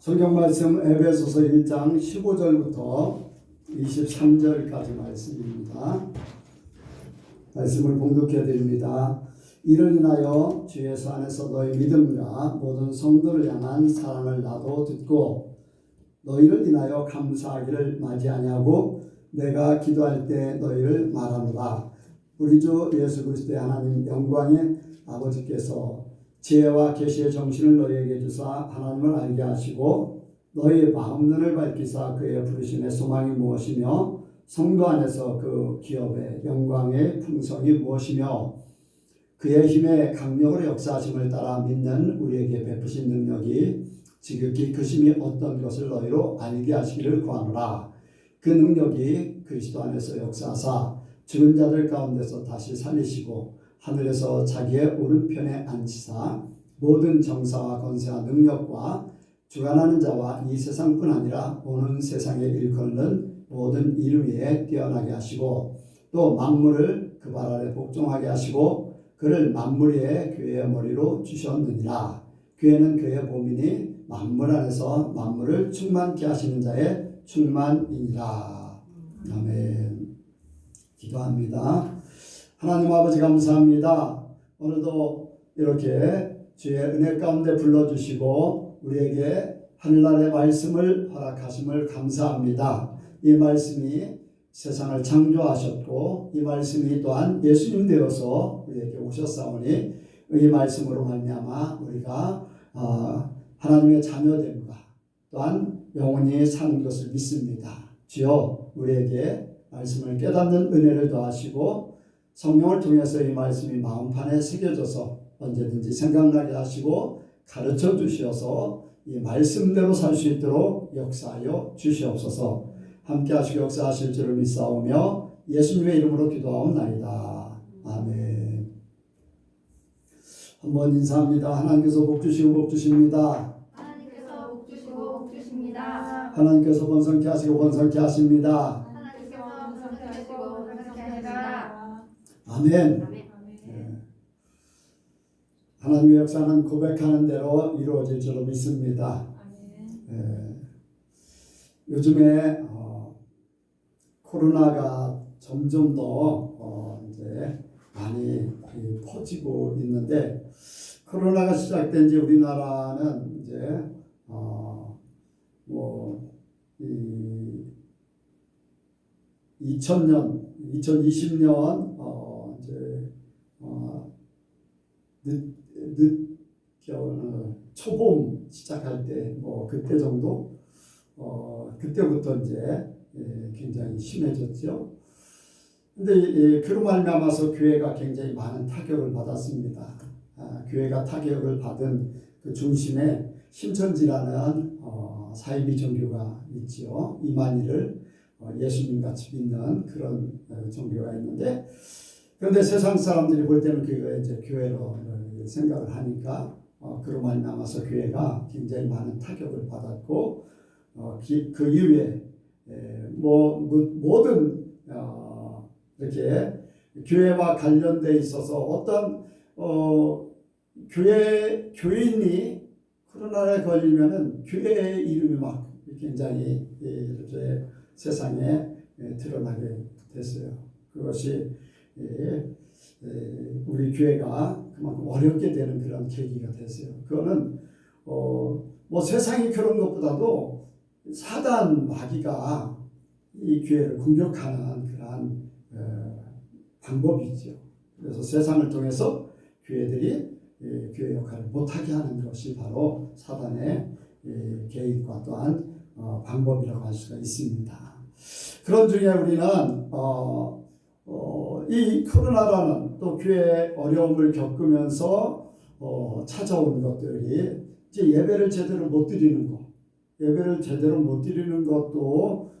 성경 말씀 에베소서 1장 15절부터 23절까지 말씀입니다. 말씀을 봉독해 드립니다. 이를 인하여 주 예수 안에서 너희 믿음과 모든 성도를 향한 사랑을 나도 듣고 너희를 인하여 감사하기를 마지 아니하고 내가 기도할 때 너희를 말하노라. 우리 주 예수 그리스도의 하나님 영광의 아버지께서 지혜와 계시의 정신을 너희에게 주사 하나님을 알게 하시고 너희의 마음눈을 밝히사 그의 부르심의 소망이 무엇이며 성도 안에서 그 기업의 영광의 풍성이 무엇이며 그의 힘의 강력으로 역사하심을 따라 믿는 우리에게 베푸신 능력이 지극히 크심이 어떤 것을 너희로 알게 하시기를 구하노라. 그 능력이 그리스도 안에서 역사하사 죽은 자들 가운데서 다시 살리시고 하늘에서 자기의 오른편에 앉히사 모든 정사와 권세와 능력과 주관하는 자와 이 세상뿐 아니라 오는 세상에 일컫는 모든 이름 위에 뛰어나게 하시고 또 만물을 그 발 아래 복종하게 하시고 그를 만물 위에 교회의 머리로 주셨느니라. 교회는 그의 몸이니 만물 안에서 만물을 충만케 하시는 자의 충만이니라. 아멘. 기도합니다. 하나님 아버지 감사합니다. 오늘도 이렇게 주의 은혜 가운데 불러주시고 우리에게 하늘나라의 말씀을 허락하심을 감사합니다. 이 말씀이 세상을 창조하셨고 이 말씀이 또한 예수님 되어서 우리에게 오셨사오니 이 말씀으로 말미암아 우리가 하나님의 자녀됨과 또한 영원히 사는 것을 믿습니다. 주여 우리에게 말씀을 깨닫는 은혜를 더하시고 성령을 통해서 이 말씀이 마음판에 새겨져서 언제든지 생각나게 하시고 가르쳐 주시어서 이 말씀대로 살 수 있도록 역사하여 주시옵소서. 함께 하시고 역사하실 줄을 믿사오며 예수님의 이름으로 기도하옵나이다. 아멘. 한번 인사합니다. 하나님께서 복 주시고 복 주십니다. 하나님께서 복 주시고 복 주십니다. 하나님께서 번성케 하시고 번성케 하십니다. 하나님께서 번성케 하시고 번성케 하십니다. 아멘. 아멘. 네. 하나님의 역사는 고백하는 대로 이루어질 줄로 믿습니다. 네. 요즘에 코로나가 점점 더 이제 많이 퍼지고 있는데 코로나가 시작된 지 우리나라는 이제 2020년 초봄 시작할 때 그때 정도 그때부터 이제 굉장히 심해졌죠. 근데 그로 말미암아서 교회가 굉장히 많은 타격을 받았습니다. 교회가 타격을 받은 그 중심에 신천지라는 사이비 종교가 있지요. 이만희를 예수님 같이 믿는 그런 종교가 있는데, 그런데 세상 사람들이 볼 때는 그거 이제 교회로 생각을 하니까 그로 말미암아서 교회가 굉장히 많은 타격을 받았고 그 이후에 모든 이렇게 교회와 관련돼 있어서 어떤 교인이 코로나에 걸리면은 교회의 이름이 막 굉장히 이렇게 세상에 드러나게 됐어요. 그것이 우리 교회가 그만큼 어렵게 되는 그런 계기가 됐어요. 그거는 세상이 그런 것보다도 사단 마귀가 이 교회를 공격하는 그러한 방법이죠. 그래서 세상을 통해서 교회들이 교회 역할을 못하게 하는 것이 바로 사단의 계획과 또한 방법이라고 할 수가 있습니다. 그런 중에 우리는 이 코로나라는 또 교회의 어려움을 겪으면서 찾아온 것들이 이제 예배를 제대로 못 드리는 것, 예배를 제대로 못 드리는 것도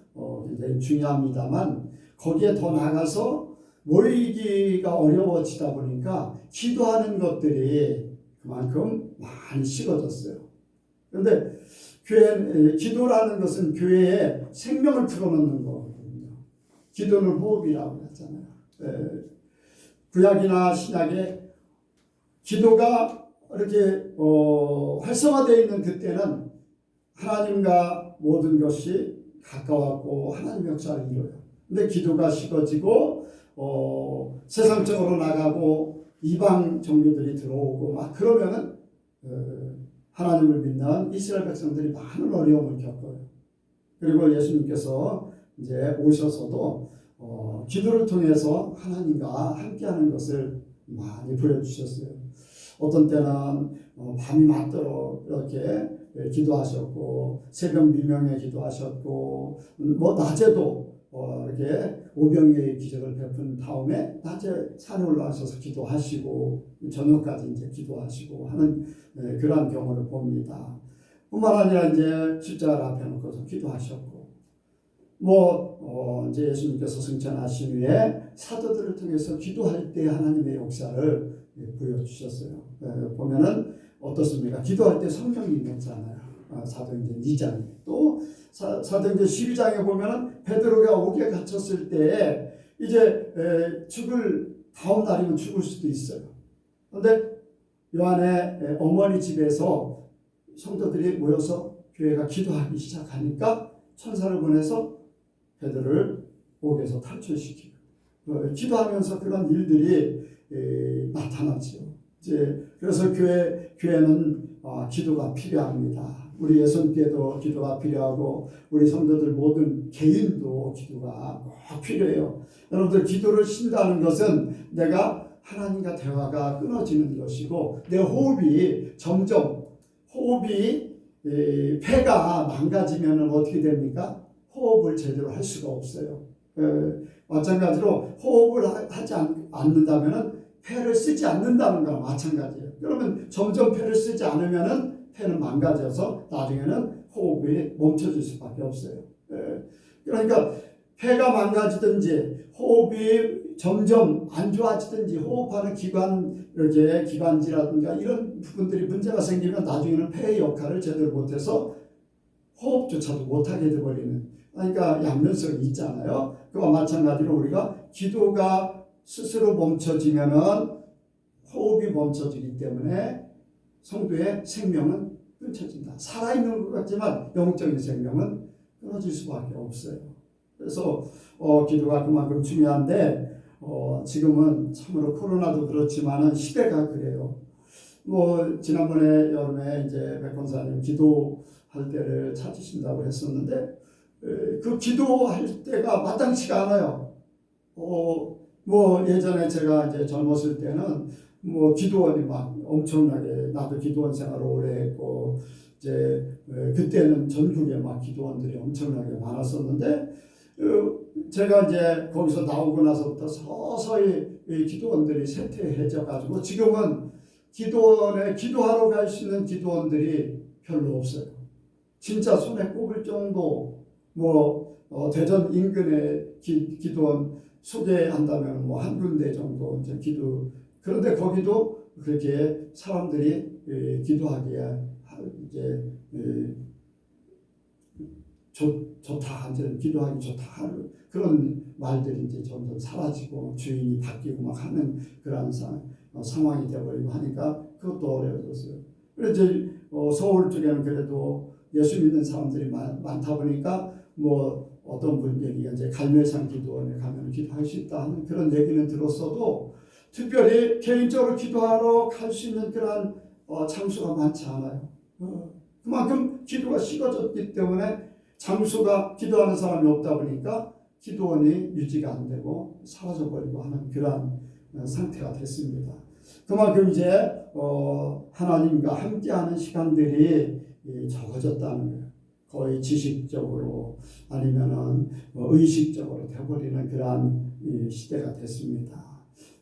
굉장히 중요합니다만 거기에 더 나아가서 모이기가 어려워지다 보니까 기도하는 것들이 그만큼 많이 식어졌어요. 그런데 기도라는 것은 교회에 생명을 풀어놓는 거거든요. 기도는 호흡이라고 했잖아요. 구약이나 신약에 기도가 이렇게 활성화되어 있는 그때는 하나님과 모든 것이 가까웠고 하나님의 역사를 이뤄요. 근데 기도가 식어지고 세상적으로 나가고 이방 종교들이 들어오고 막 그러면은 하나님을 믿는 이스라엘 백성들이 많은 어려움을 겪어요. 그리고 예수님께서 이제 오셔서도 기도를 통해서 하나님과 함께하는 것을 많이 보여주셨어요. 어떤 때는 밤이 맞도록 이렇게 기도하셨고 새벽 미명에 기도하셨고 뭐 낮에도 이렇게 오병이의 기적을 베푼 다음에 낮에 산에 올라가셔서 기도하시고 저녁까지 이제 기도하시고 하는 그러한 경우를 봅니다. 뿐만 아니라 이제 십자가를 앞에 놓고서 기도하셨고 이제 예수님께서 승천하신 후에 사도들을 통해서 기도할 때 하나님의 역사를 보여주셨어요. 보면은 어떻습니까? 기도할 때 성경이 있잖아요. 사도행전 2장에 또 사도행전 12장에 보면은 베드로가 옥에 갇혔을 때 이제 죽을 다음 날이면 죽을 수도 있어요. 그런데 요한의 어머니 집에서 성도들이 모여서 교회가 기도하기 시작하니까 천사를 보내서 베드로를 옥에서 탈출시키고 기도하면서 그런 일들이 나타나죠. 이제 그래서 교회는 기도가 필요합니다. 우리 예수님께도 기도가 필요하고 우리 성도들 모든 개인도 기도가 꼭 필요해요. 여러분들 기도를 쉰다는 것은 내가 하나님과 대화가 끊어지는 것이고 내 호흡이 점점 폐가 망가지면 어떻게 됩니까? 호흡을 제대로 할 수가 없어요. 마찬가지로 호흡을 하지 않는다면 폐를 쓰지 않는다는 거랑 마찬가지예요. 그러면 점점 폐를 쓰지 않으면 폐는 망가져서 나중에는 호흡이 멈춰질 수밖에 없어요. 그러니까 폐가 망가지든지 호흡이 점점 안 좋아지든지 호흡하는 기관지라든가 이런 부분들이 문제가 생기면 나중에는 폐의 역할을 제대로 못해서 호흡조차도 못하게 되어버리는 그러니까 양면성이 있잖아요. 그와 마찬가지로 우리가 기도가 스스로 멈춰지면은 호흡이 멈춰지기 때문에 성도의 생명은 끊쳐진다. 살아있는 것 같지만 영적인 생명은 끊어질 수밖에 없어요. 그래서 기도가 그만큼 중요한데 지금은 참으로 코로나도 그렇지만은 시대가 그래요. 지난번에 여름에 이제 백권사님 기도할 때를 찾으신다고 했었는데 그 기도할 때가 마땅치가 않아요. 예전에 제가 이제 젊었을 때는 기도원이 막 엄청나게 나도 기도원 생활을 오래 했고 이제 그때는 전국에 막 기도원들이 엄청나게 많았었는데 제가 이제 거기서 나오고 나서부터 서서히 기도원들이 쇠퇴해져 가지고 지금은 기도원에 기도하러 갈 수 있는 기도원들이 별로 없어요. 진짜 손에 꼽을 정도 대전 인근의 기도원 소개한다면 한 군데 정도 이제 그런데 거기도 그렇게 사람들이 기도하기에 이제 좋다, 이제 기도하기 좋다 그런 말들이 이제 점점 사라지고 주인이 바뀌고 막 하는 그런 상황이 되어버리고 하니까 그것도 어려워졌어요. 그래서 이제 서울 쪽에는 그래도 예수 믿는 사람들이 많다 보니까 어떤 분들이 이제 갈매산 기도원에 가면 기도할 수 있다 하는 그런 얘기는 들었어도 특별히 개인적으로 기도하러 갈 수 있는 그런 장소가 많지 않아요. 그만큼 기도가 식어졌기 때문에 장소가 기도하는 사람이 없다 보니까 기도원이 유지가 안 되고 사라져버리고 하는 그런 상태가 됐습니다. 그만큼 이제 하나님과 함께하는 시간들이 적어졌다는 거예요. 거의 지식적으로 아니면은 의식적으로 되어버리는 그러한 시대가 됐습니다.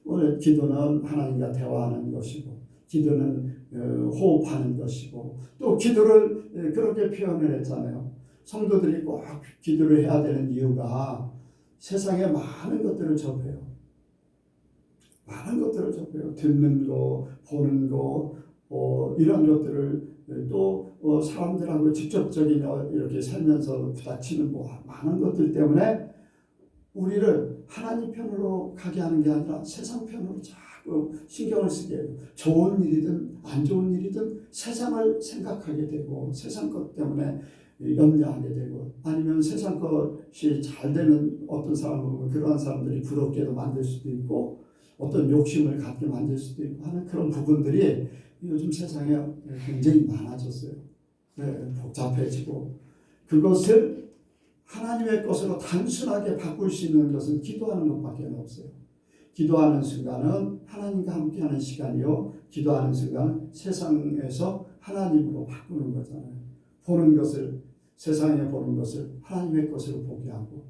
오늘 기도는 하나님과 대화하는 것이고 기도는 호흡하는 것이고 또 기도를 그렇게 표현을 했잖아요. 성도들이 꼭 기도를 해야 되는 이유가 세상에 많은 것들을 접해요. 많은 것들을 접해요. 듣는 거, 보는 거, 이런 것들을 또 사람들하고 직접적인 이렇게 살면서 부닥치는 많은 것들 때문에 우리를 하나님 편으로 가게 하는 게 아니라 세상 편으로 자꾸 신경을 쓰게 해요. 좋은 일이든 안 좋은 일이든 세상을 생각하게 되고 세상 것 때문에 염려하게 되고 아니면 세상 것이 잘 되면 어떤 사람은 그러한 사람들이 부럽게도 만들 수도 있고 어떤 욕심을 갖게 만들 수도 있고 하는 그런 부분들이 요즘 세상에 굉장히 많아졌어요. 복잡해지고 그것을 하나님의 것으로 단순하게 바꿀 수 있는 것은 기도하는 것밖에 없어요. 기도하는 순간은 하나님과 함께하는 시간이요. 기도하는 순간은 세상에서 하나님으로 바꾸는 거잖아요. 보는 것을 세상에 보는 것을 하나님의 것으로 보게 하고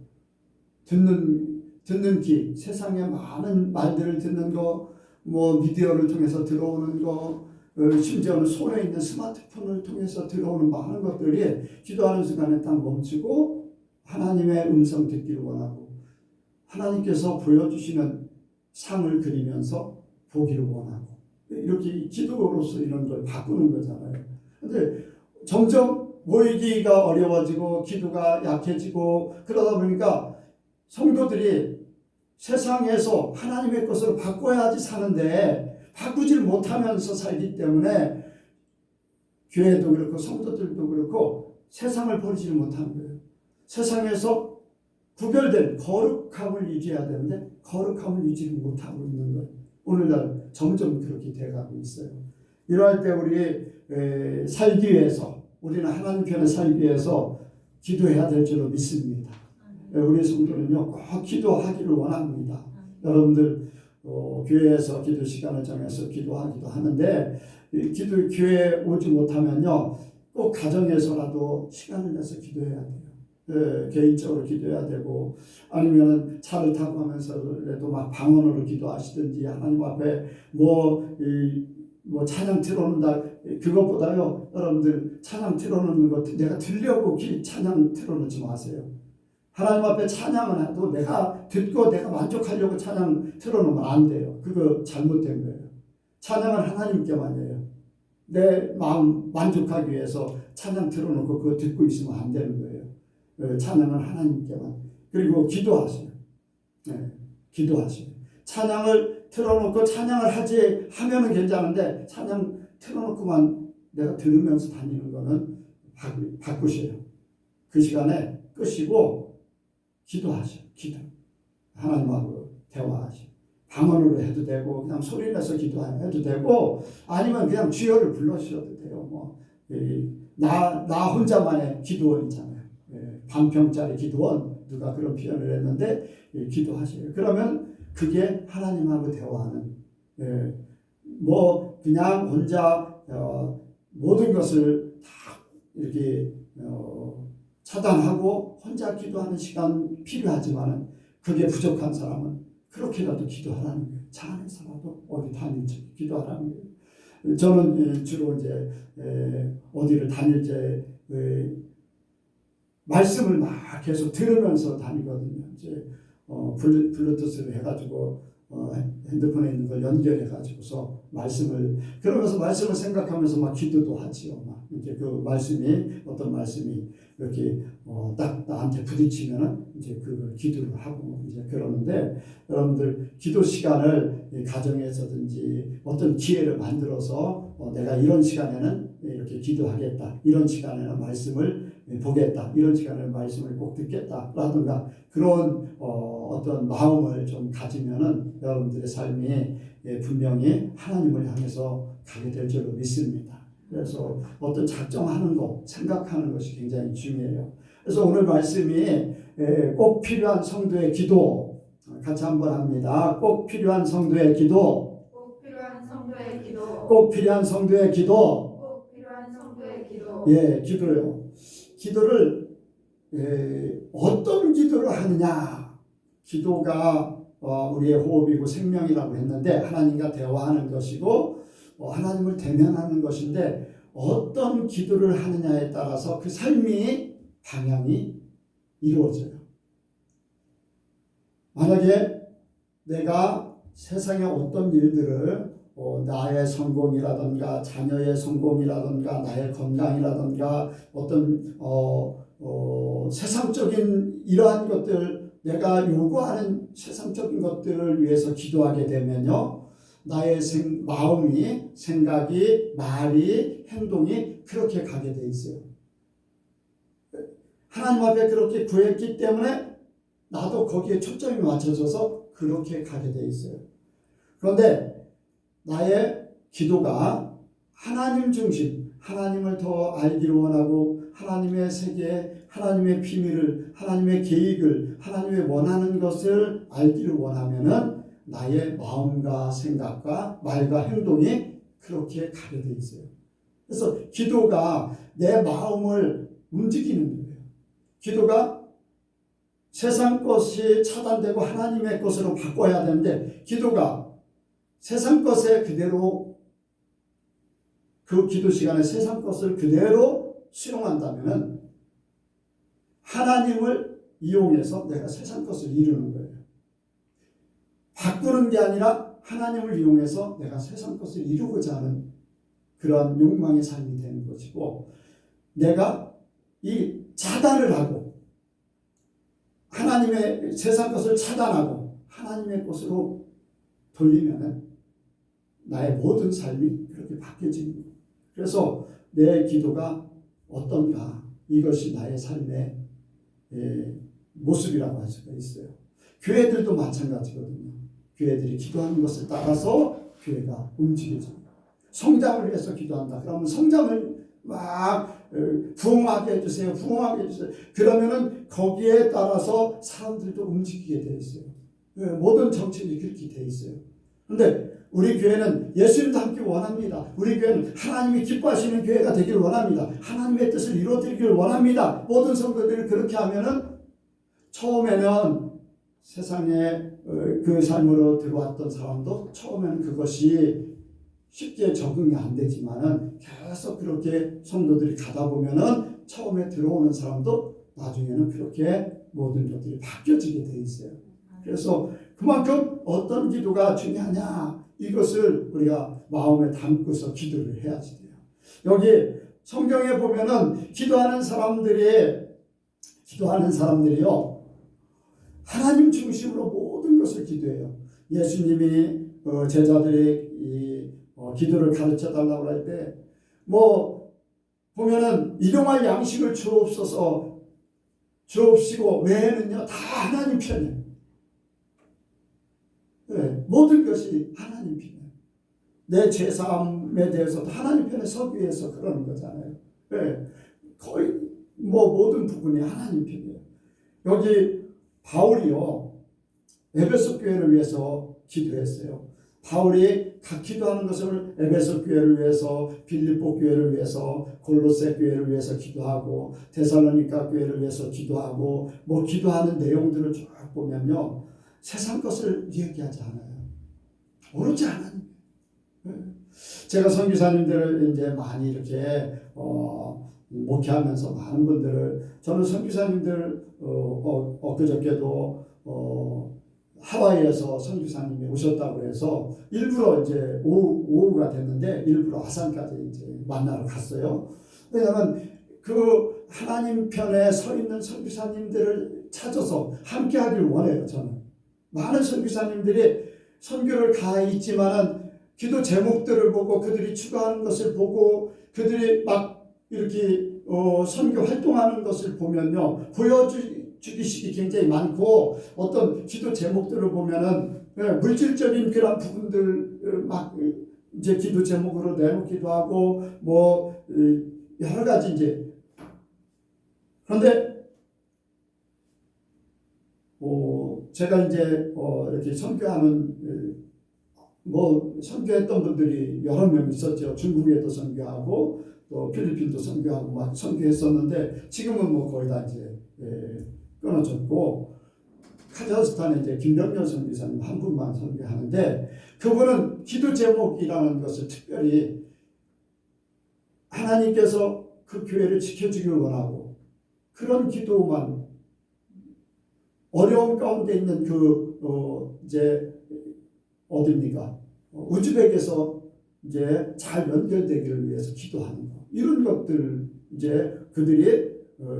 듣는 귀 세상의 많은 말들을 듣는 거 뭐 미디어를 통해서 들어오는 거 심지어는 손에 있는 스마트폰을 통해서 들어오는 많은 것들이 기도하는 순간에 딱 멈추고 하나님의 음성 듣기를 원하고 하나님께서 보여주시는 상을 그리면서 보기를 원하고 이렇게 기도로서 이런 걸 바꾸는 거잖아요. 근데 점점 모이기가 어려워지고 기도가 약해지고 그러다 보니까 성도들이 세상에서 하나님의 것으로 바꿔야지 사는데 바꾸질 못하면서 살기 때문에 교회도 그렇고 성도들도 그렇고 세상을 버리지를 못하는 거예요. 세상에서 구별된 거룩함을 유지해야 되는데 거룩함을 유지를 못하고 있는 거예요. 오늘날 점점 그렇게 돼가고 있어요. 이러할 때 우리 살기 위해서 우리는 하나님 편에 살기 위해서 기도해야 될 줄로 믿습니다. 우리 성도는요 꼭 기도하기를 원합니다. 여러분들 교회에서 기도 시간을 정해서 기도하기도 하는데 교회에 오지 못하면요 꼭 가정에서라도 시간을 내서 기도해야 돼요. 개인적으로 기도해야 되고 아니면 차를 타고 가면서라도 막 방언으로 기도하시든지 하나님 앞에 뭐 찬양 틀어놓는다 그것보다요 여러분들 찬양 틀어놓는 것 내가 들려고 찬양 틀어놓지 마세요. 하나님 앞에 찬양을 해도 내가 듣고 내가 만족하려고 찬양 틀어놓으면 안 돼요. 그거 잘못된 거예요. 찬양은 하나님께만 해요. 내 마음 만족하기 위해서 찬양 틀어놓고 그거 듣고 있으면 안 되는 거예요. 찬양은 하나님께만. 그리고 기도하세요. 기도하세요. 찬양을 틀어놓고 찬양을 하지 하면은 괜찮은데 찬양 틀어놓고만 내가 들으면서 다니는 거는 바꾸세요. 그 시간에 끄시고 기도하셔. 기도. 하나님하고 대화하셔. 방언으로 해도 되고 그냥 소리내서 기도해도 되고 아니면 그냥 주여를 불러주셔도 돼요. 나 혼자만의 기도원이잖아요. 반평짜리 기도원 누가 그런 표현을 했는데 기도하셔요. 그러면 그게 하나님하고 대화하는 그냥 혼자 모든 것을 다 이렇게 차단하고 혼자 기도하는 시간 필요하지만 그게 부족한 사람은 그렇게라도 기도하라는 거예요. 차 안에서라도 어디 다닐 때 기도하라는 거예요. 저는 주로 이제 어디를 다닐 때 말씀을 막 계속 들으면서 다니거든요. 이제 블루투스를 해가지고 핸드폰에 있는 걸 연결해가지고서 그러면서 말씀을 생각하면서 막 기도도 하지요. 막 이제 그 말씀이 어떤 말씀이 이렇게 딱 나한테 부딪히면은 이제 그걸 기도를 하고 이제 그러는데 여러분들 기도 시간을 가정에서든지 어떤 기회를 만들어서 내가 이런 시간에는 이렇게 기도하겠다. 이런 시간에는 말씀을 보겠다. 이런 시간에는 말씀을 꼭 듣겠다라든가 그런 어떤 마음을 좀 가지면은 여러분들의 삶이 분명히 하나님을 향해서 가게 될 줄로 믿습니다. 그래서 어떤 작정하는 것, 생각하는 것이 굉장히 중요해요. 그래서 오늘 말씀이 꼭 필요한 성도의 기도 같이 한번 합니다. 꼭 필요한 성도의 기도. 꼭 필요한 성도의 기도. 꼭 필요한 성도의 기도. 꼭 필요한 성도의 기도. 기도요. 기도를 어떤 기도를 하느냐. 기도가 우리의 호흡이고 생명이라고 했는데 하나님과 대화하는 것이고 하나님을 대면하는 것인데 어떤 기도를 하느냐에 따라서 그 삶이 방향이 이루어져요. 만약에 내가 세상의 어떤 일들을 나의 성공이라든가 자녀의 성공이라든가 나의 건강이라든가 어떤 세상적인 이러한 것들 내가 요구하는 세상적인 것들을 위해서 기도하게 되면요, 나의 마음이, 생각이, 말이, 행동이 그렇게 가게 돼 있어요. 하나님 앞에 그렇게 구했기 때문에 나도 거기에 초점이 맞춰져서 그렇게 가게 돼 있어요. 그런데 나의 기도가 하나님 중심, 하나님을 더 알기를 원하고 하나님의 세계, 하나님의 비밀을, 하나님의 계획을, 하나님의 원하는 것을 알기를 원하면은 나의 마음과 생각과 말과 행동이 그렇게 가게 돼 있어요. 그래서 기도가 내 마음을 움직이는 거예요. 기도가 세상 것이 차단되고 하나님의 것으로 바꿔야 되는데, 기도가 세상 것에 그대로, 그 기도 시간에 세상 것을 그대로 수용한다면 하나님을 이용해서 내가 세상 것을 이루는 거예요. 바꾸는 게 아니라 하나님을 이용해서 내가 세상 것을 이루고자 하는 그런 욕망의 삶이 되는 것이고, 내가 이 차단을 하고 하나님의 세상 것을 차단하고 하나님의 것으로 돌리면 나의 모든 삶이 그렇게 바뀌어지는 거예요. 그래서 내 기도가 어떤가, 이것이 나의 삶의 모습이라고 할 수가 있어요. 교회들도 마찬가지거든요. 교회들이 기도하는 것을 따라서 교회가 움직여집니다. 성장을 위해서 기도한다. 그러면 성장을 막 부흥하게 해주세요. 부흥하게 해주세요. 그러면은 거기에 따라서 사람들도 움직이게 되어 있어요. 모든 정책이 그렇게 되어 있어요. 그런데 우리 교회는 예수님도 함께 원합니다. 우리 교회는 하나님이 기뻐하시는 교회가 되기를 원합니다. 하나님의 뜻을 이루어드리기를 원합니다. 모든 성도들이 그렇게 하면은 처음에는 세상에 그 삶으로 들어왔던 사람도 처음에는 그것이 쉽게 적응이 안 되지만은 계속 그렇게 성도들이 가다 보면은 처음에 들어오는 사람도 나중에는 그렇게 모든 것들이 바뀌어지게 돼 있어요. 그래서 그만큼 어떤 기도가 중요하냐, 이것을 우리가 마음에 담고서 기도를 해야지 돼요. 여기 성경에 보면은 기도하는 사람들이요, 하나님 중심으로 모든 것을 기도해요. 예수님이 제자들이 기도를 가르쳐 달라고 할 때 보면은 일용할 양식을 주옵시고 외에는요 다 하나님 편이에요. 네, 모든 것이 하나님 편이에요. 내 죄사함에 대해서도 하나님 편에 서기 위해서 그러는 거잖아요. 네, 거의 모든 부분이 하나님 편이에요. 여기 바울이요, 에베소 교회를 위해서 기도했어요. 바울이 각 기도하는 것을 에베소 교회를 위해서, 빌립보 교회를 위해서, 골로새 교회를 위해서 기도하고, 데살로니가 교회를 위해서 기도하고, 기도하는 내용들을 쭉 보면요, 세상 것을 이야기하지 않아요. 오로지 하나님. 제가 선교사님들을 이제 많이 이렇게 목회하면서 많은 분들을, 저는 선교사님들 엊그저께도 하와이에서 선교사님이 오셨다고 해서 일부러 이제 오후가 됐는데 일부러 아산까지 이제 만나러 갔어요. 왜냐하면 그 하나님 편에 서 있는 선교사님들을 찾아서 함께하기를 원해요. 저는 많은 선교사님들이 선교를 가 있지만은 기도 제목들을 보고 그들이 추구하는 것을 보고 그들이 막 이렇게 선교 활동하는 것을 보면요, 보여주기식이 굉장히 많고, 어떤 기도 제목들을 보면은 물질적인 그런 부분들 막 이제 기도 제목으로 내놓기도 하고 여러 가지 이제. 그런데 제가 이제 이렇게 선교하는 선교했던 분들이 여러 명 있었죠. 중국에도 선교하고 또 필리핀도 선교하고 막 선교했었는데 지금은 거의 다 이제 끊어졌고, 카자흐스탄에 이제 김병렬 선교사님 한 분만 선교하는데, 그분은 기도 제목이라는 것을 특별히 하나님께서 그 교회를 지켜주길 원하고, 그런 기도만, 어려움 가운데 있는 이제 어딥니까? 우즈벡에서 이제 잘 연결되기를 위해서 기도하는 것, 이런 것들, 이제 그들이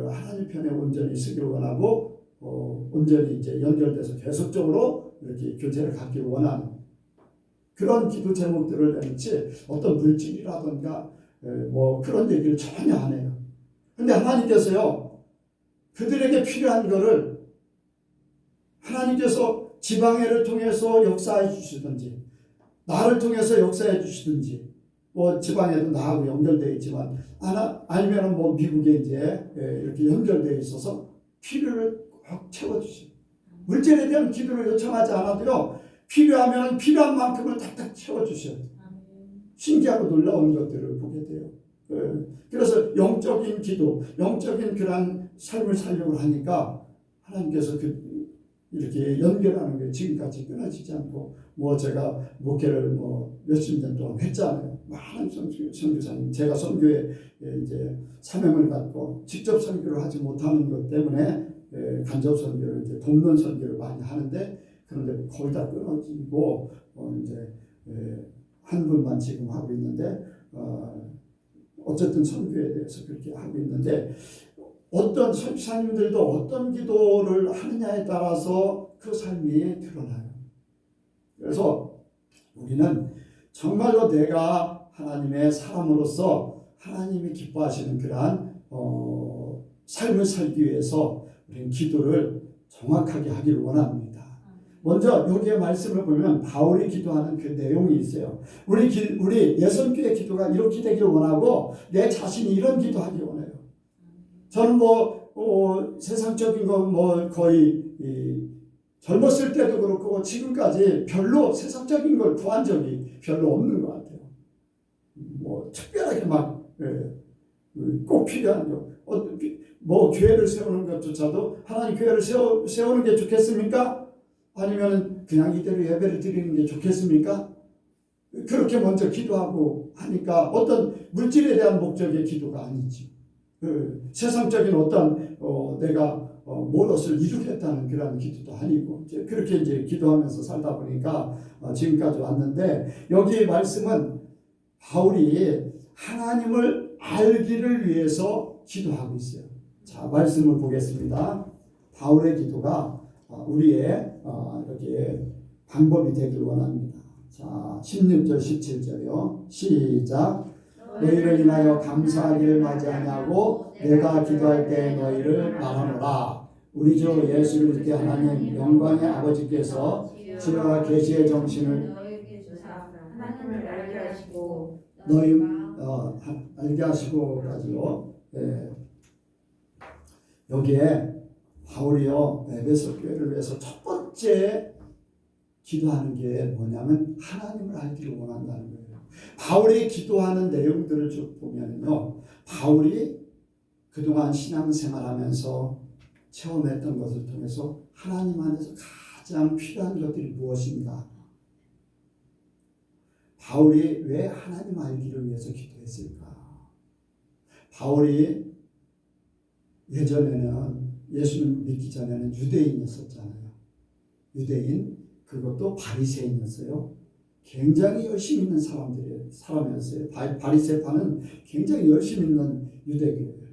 하나님 편에 온전히 서기를 원하고 온전히 이제 연결돼서 계속적으로 이렇게 교제를 갖기를 원하는 그런 기도 제목들을 내놓지 어떤 물질이라든가 뭐 그런 얘기를 전혀 안 해요. 근데 하나님께서요, 그들에게 필요한 거를 하나님께서 지방회를 통해서 역사해 주시든지 나를 통해서 역사해 주시든지 뭐 지방에도 나하고 연결되어 있지만 아니면 뭐 미국에 이제 이렇게 연결되어 있어서 필요를 꼭 채워주시고 물질에 대한 기도를 요청하지 않아도요 필요하면 필요한 만큼을 딱딱 채워주셔요. 신기하고 놀라운 것들을 보게 돼요. 그래서 영적인 기도, 영적인 그런 삶을 살려고 하니까 하나님께서 이렇게 연결하는 게 지금까지 끊어지지 않고 뭐 제가 목회를 뭐 몇십 년 동안 했잖아요. 많은 선교사님 제가 선교에 이제 사명을 갖고 직접 선교를 하지 못하는 것 때문에 간접 선교를 이제 돕는 선교를 많이 하는데 그런데 거의 다 끊어지고 이제 한 분만 지금 하고 있는데 어쨌든 선교에 대해서 그렇게 하고 있는데 어떤 선교사님들도 어떤 기도를 하느냐에 따라서 그 삶이 드러나요. 그래서 우리는 정말로 내가 하나님의 사람으로서 하나님이 기뻐하시는 그러한 삶을 살기 위해서 우리는 기도를 정확하게 하기를 원합니다. 먼저 여기에 말씀을 보면 바울이 기도하는 그 내용이 있어요. 우리 예선교회 기도가 이렇게 되기를 원하고 내 자신이 이런 기도하기를 원해요. 저는 세상적인 거 거의 젊었을 때도 그렇고 지금까지 별로 세상적인 걸 구한 적이 별로 없는 것 같아요. 특별하게 꼭 필요한 거, 교회를 세우는 것조차도 하나님 교회를 세우는 게 좋겠습니까? 아니면 그냥 이대로 예배를 드리는 게 좋겠습니까? 그렇게 먼저 기도하고 하니까 어떤 물질에 대한 목적의 기도가 아니지. 세상적인 어떤 내가 무엇을 이루겠다는 그런 기도도 아니고 그렇게 이제 기도하면서 살다 보니까 지금까지 왔는데 여기 말씀은 바울이 하나님을 알기를 위해서 기도하고 있어요. 자, 말씀을 보겠습니다. 바울의 기도가 우리의 이렇게 방법이 되길 원합니다. 자, 16절 17절이요. 시작. 너희를 인하여 감사하기를 맞이하냐고 내가 기도할 때 너희를 말하노라. 우리 주 예수 그리스도의 하나님 영광의 아버지께서 지혜와 계시의 정신을 하나님을 알게 하시고 너희 알게 하시고까지요. 여기에 바울이요 에베소 교회를 위해서 첫 번째 기도하는 게 뭐냐면 하나님을 알기를 원한다는 거예요. 바울이 기도하는 내용들을 쭉 보면요, 바울이 그동안 신앙생활하면서 체험했던 것을 통해서 하나님 안에서 가장 필요한 것들이 무엇인가? 바울이 왜 하나님 알기를 위해서 기도했을까? 바울이 예전에는 예수님 믿기 전에는 유대인이었었잖아요. 유대인, 그것도 바리새인이었어요. 굉장히 열심 있는 사람이었어요. 바리새파는 굉장히 열심 있는 유대교예요.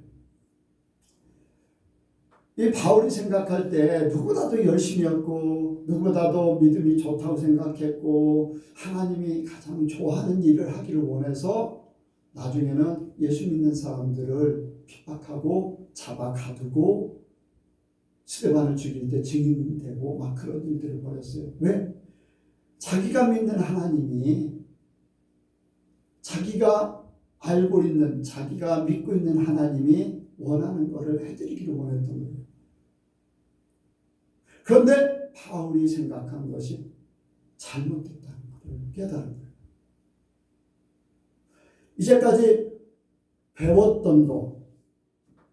이 바울이 생각할 때 누구보다도 열심이었고 누구보다도 믿음이 좋다고 생각했고 하나님이 가장 좋아하는 일을 하기를 원해서 나중에는 예수 믿는 사람들을 핍박하고 잡아 가두고 스데반을 죽일 때 증인이 되고 막 그런 일들을 벌였어요. 왜? 자기가 믿는 하나님이 자기가 알고 있는 자기가 믿고 있는 하나님이 원하는 것을 해드리기를 원했던 거예요. 그런데 바울이 생각한 것이 잘못됐다는 것을 깨달은 거예요. 이제까지 배웠던 것,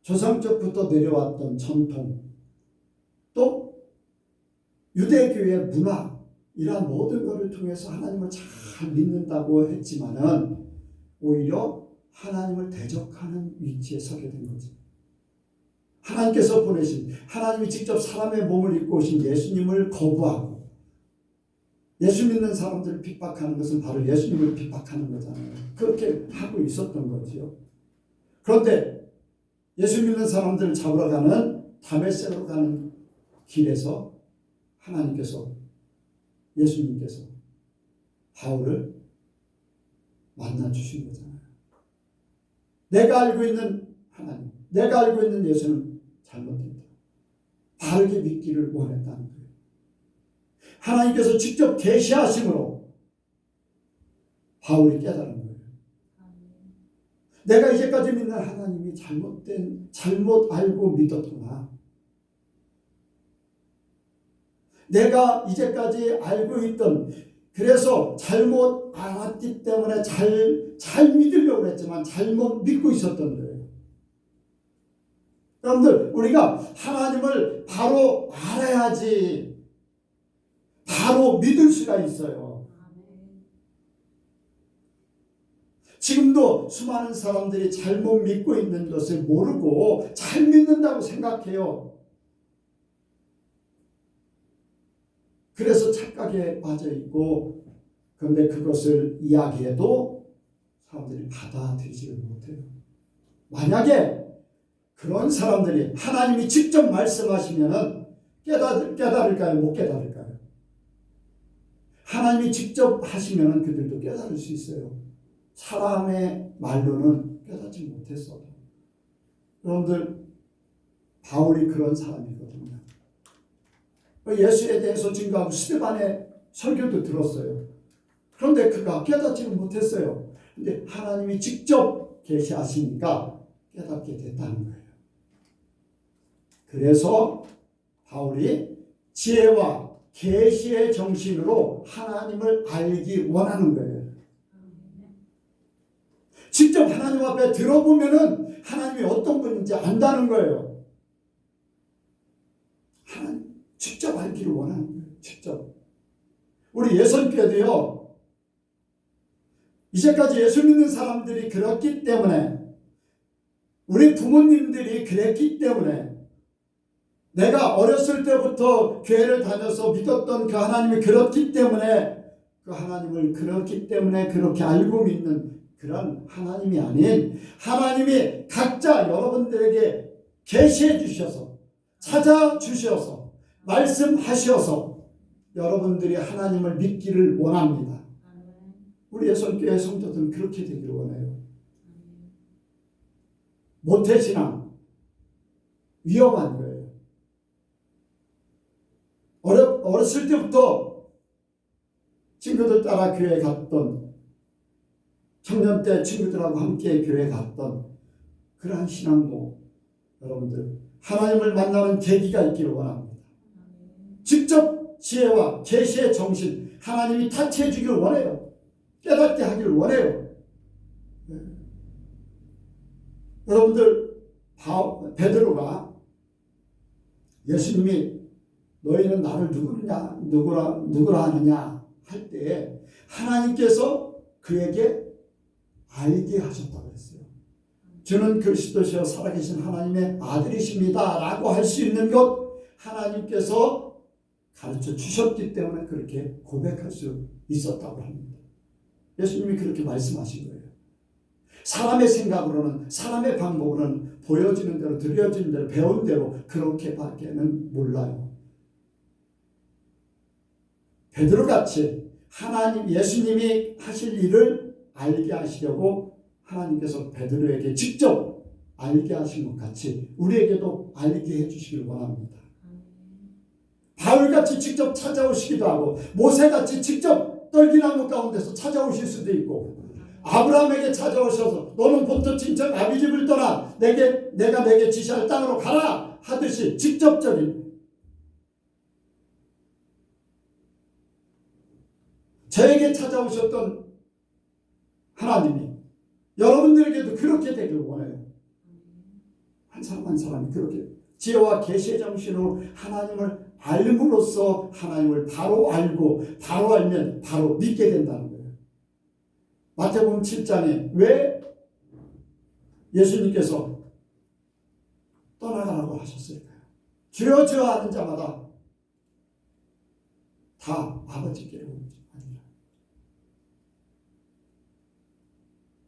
조상적부터 내려왔던 전통, 또 유대교의 문화, 이러한 모든 것을 통해서 하나님을 잘 믿는다고 했지만은 오히려 하나님을 대적하는 위치에 서게 된 거죠. 하나님께서 보내신, 하나님이 직접 사람의 몸을 입고 오신 예수님을 거부하고 예수 믿는 사람들을 핍박하는 것은 바로 예수님을 핍박하는 거잖아요. 그렇게 하고 있었던 거죠. 그런데 예수 믿는 사람들을 잡으러 가는 다메섹으로 가는 길에서 하나님께서, 예수님께서 바울을 만나 주신 거잖아요. 내가 알고 있는 하나님, 내가 알고 있는 예수는 잘못된다. 바르게 믿기를 원했다는 거예요. 하나님께서 직접 계시하심으로 바울이 깨달은 거예요. 내가 이제까지 믿는 하나님이 잘못 알고 믿었구나. 내가 이제까지 알고 있던, 그래서 잘못 알았기 때문에 잘 믿으려고 했지만 잘못 믿고 있었던 거예요. 여러분들, 우리가 하나님을 바로 알아야지 바로 믿을 수가 있어요. 지금도 수많은 사람들이 잘못 믿고 있는 것을 모르고 잘 믿는다고 생각해요. 그래서 착각에 빠져 있고, 그런데 그것을 이야기해도 사람들이 받아들이지 못해요. 만약에 그런 사람들이 하나님이 직접 말씀하시면 깨달을까요? 못 깨달을까요? 하나님이 직접 하시면 그들도 깨달을 수 있어요. 사람의 말로는 깨닫지 못했어도. 여러분들, 바울이 그런 사람이거든요. 예수에 대해서 증거하고 스데반의 설교도 들었어요. 그런데 그가 깨닫지는 못했어요. 근데 하나님이 직접 계시하시니까 깨닫게 됐다는 거예요. 그래서 바울이 지혜와 계시의 정신으로 하나님을 알기 원하는 거예요. 직접 하나님 앞에 들어보면은 하나님이 어떤 분인지 안다는 거예요. 하나님 직접 알기를 원하는 거예요. 직접. 우리 예선교회도요, 이제까지 예수 믿는 사람들이 그렇기 때문에, 우리 부모님들이 그랬기 때문에, 내가 어렸을 때부터 교회를 다녀서 믿었던 그 하나님이 그렇기 때문에, 그 하나님을 그렇기 때문에 그렇게 알고 믿는 그런 하나님이 아닌, 하나님이 각자 여러분들에게 계시해 주셔서, 찾아주셔서, 말씀하셔서 여러분들이 하나님을 믿기를 원합니다. 우리 예선교회 성도들은 그렇게 되기를 원해요. 모태신앙 위험한 거예요. 어렸을 때부터 친구들 따라 교회 갔던, 청년 때 친구들하고 함께 교회 갔던 그러한 신앙도 여러분들 하나님을 만나는 계기가 있기를 원합니다. 직접 지혜와 계시의 정신 하나님이 타치해 주기를 원해요. 깨닫게 하기를 원해요. 여러분들, 베드로가 예수님이 너희는 나를 누구라 하느냐 할 때 하나님께서 그에게 알게 하셨다고 했어요. 주는 그리스도시여 살아계신 하나님의 아들이십니다 라고 할 수 있는 것 하나님께서 가르쳐 주셨기 때문에 그렇게 고백할 수 있었다고 합니다. 예수님이 그렇게 말씀하신 거예요. 사람의 생각으로는, 사람의 방법으로는 보여지는 대로, 들려지는 대로, 배운 대로 그렇게밖에는 몰라요. 베드로같이 하나님, 예수님이 하실 일을 알게 하시려고 하나님께서 베드로에게 직접 알게 하신 것 같이 우리에게도 알게 해주시길 원합니다. 바울같이 직접 찾아오시기도 하고, 모세같이 직접 떨기나무 가운데서 찾아오실 수도 있고, 아브라함에게 찾아오셔서 너는 본토 친척 아비 집을 떠나 내가 내게 지시할 땅으로 가라 하듯이 직접적인, 저에게 찾아오셨던 하나님이 여러분들에게도 그렇게 되길 원해요. 한 사람 한 사람이 그렇게 지혜와 계시의 정신으로 하나님을 알므로써 하나님을 바로 알고, 바로 알면 바로 믿게 된다는 거예요. 마태복음 7장에 왜 예수님께서 떠나가라고 하셨을까요? 주여 주여 하는 자마다 다 아버지께로 오는 자 아니라,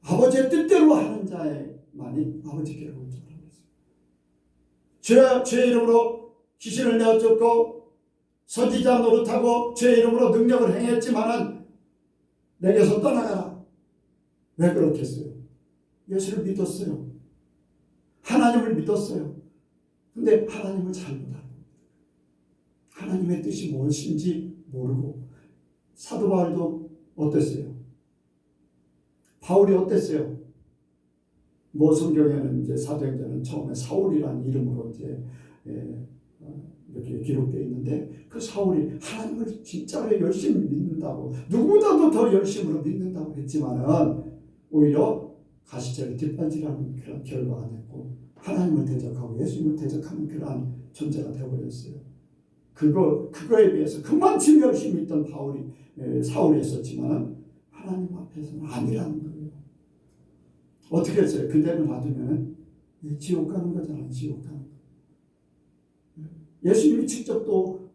아버지의 뜻대로 하는 자만이 아버지께로 오는 자라고 했어요. 주의 이름으로 귀신을 내어쫓고 선지자 노릇하고 죄 이름으로 능력을 행했지만은 내게서 떠나가라. 왜 그렇겠어요? 예수를 믿었어요. 하나님을 믿었어요. 근데 하나님을 잘못 알고 하나님의 뜻이 무엇인지 모르고 사도 바울도 어땠어요? 바울이 어땠어요? 뭐 성경에는 이제 사도행전은 처음에 사울이라는 이름으로 이제 이렇게 기록되어 있는데 그 사울이 하나님을 진짜로 열심히 믿는다고 누구보다도 더 열심으로 믿는다고 했지만은 오히려 가시적이 뒷발질하는 그런 결과가 됐고 하나님을 대적하고 예수님을 대적하는 그러한 존재가 되어버렸어요. 그거에 비해서 그만큼 열심히 있던 사울이었었지만은 하나님 앞에서는 아니라는 거예요. 어떻게 했어요? 그대로 놔두면 지옥 가는 거잖아요. 지옥 가는 거. 예수님이 직접 또